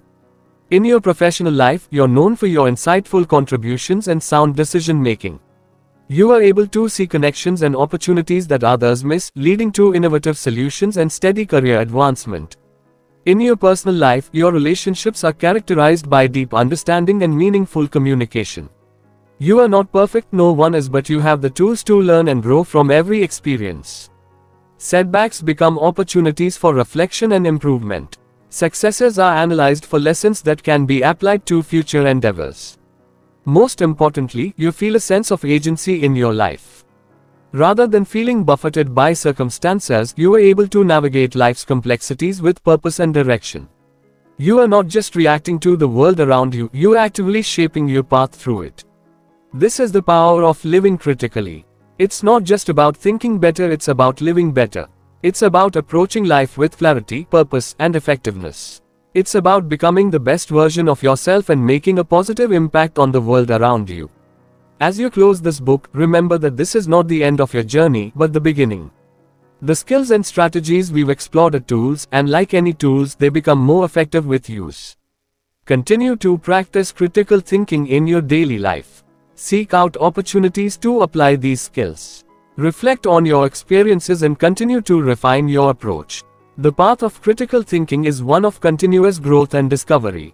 In your professional life, you're known for your insightful contributions and sound decision-making. You are able to see connections and opportunities that others miss, leading to innovative solutions and steady career advancement. In your personal life, your relationships are characterized by deep understanding and meaningful communication. You are not perfect, no one is, but you have the tools to learn and grow from every experience. Setbacks become opportunities for reflection and improvement. Successes are analyzed for lessons that can be applied to future endeavors. Most importantly, you feel a sense of agency in your life. Rather than feeling buffeted by circumstances, you are able to navigate life's complexities with purpose and direction. You are not just reacting to the world around you, you are actively shaping your path through it. This is the power of living critically. It's not just about thinking better, it's about living better. It's about approaching life with clarity, purpose, and effectiveness. It's about becoming the best version of yourself and making a positive impact on the world around you. As you close this book, remember that this is not the end of your journey, but the beginning. The skills and strategies we've explored are tools, and like any tools, they become more effective with use. Continue to practice critical thinking in your daily life. Seek out opportunities to apply these skills. Reflect on your experiences and continue to refine your approach. The path of critical thinking is one of continuous growth and discovery.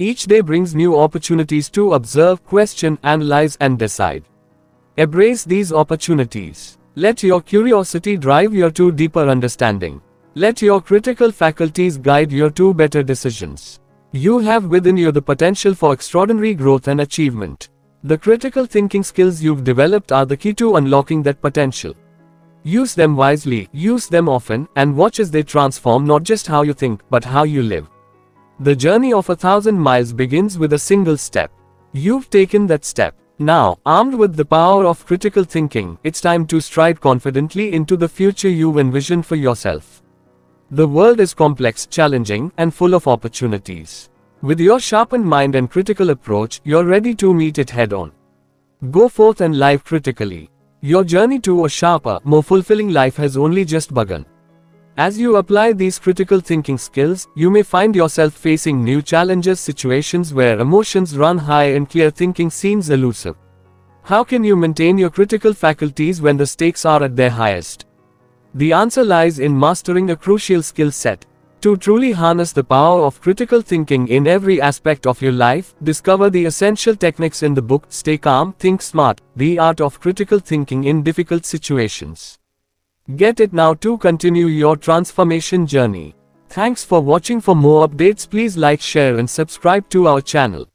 Each day brings new opportunities to observe, question, analyze, and decide. Embrace these opportunities. Let your curiosity drive you to deeper understanding. Let your critical faculties guide you to better decisions. You have within you the potential for extraordinary growth and achievement. The critical thinking skills you've developed are the key to unlocking that potential. Use them wisely, use them often, and watch as they transform not just how you think, but how you live. The journey of 1,000 miles begins with a single step. You've taken that step. Now, armed with the power of critical thinking, it's time to stride confidently into the future you've envisioned for yourself. The world is complex, challenging, and full of opportunities. With your sharpened mind and critical approach, you're ready to meet it head-on. Go forth and live critically. Your journey to a sharper, more fulfilling life has only just begun. As you apply these critical thinking skills, you may find yourself facing new challenges, situations where emotions run high and clear thinking seems elusive. How can you maintain your critical faculties when the stakes are at their highest? The answer lies in mastering a crucial skill set. To truly harness the power of critical thinking in every aspect of your life, discover the essential techniques in the book Stay Calm, Think Smart, The Art of Critical Thinking in Difficult Situations. Get it now to continue your transformation journey. Thanks for watching. For more updates, please like, share, and subscribe to our channel.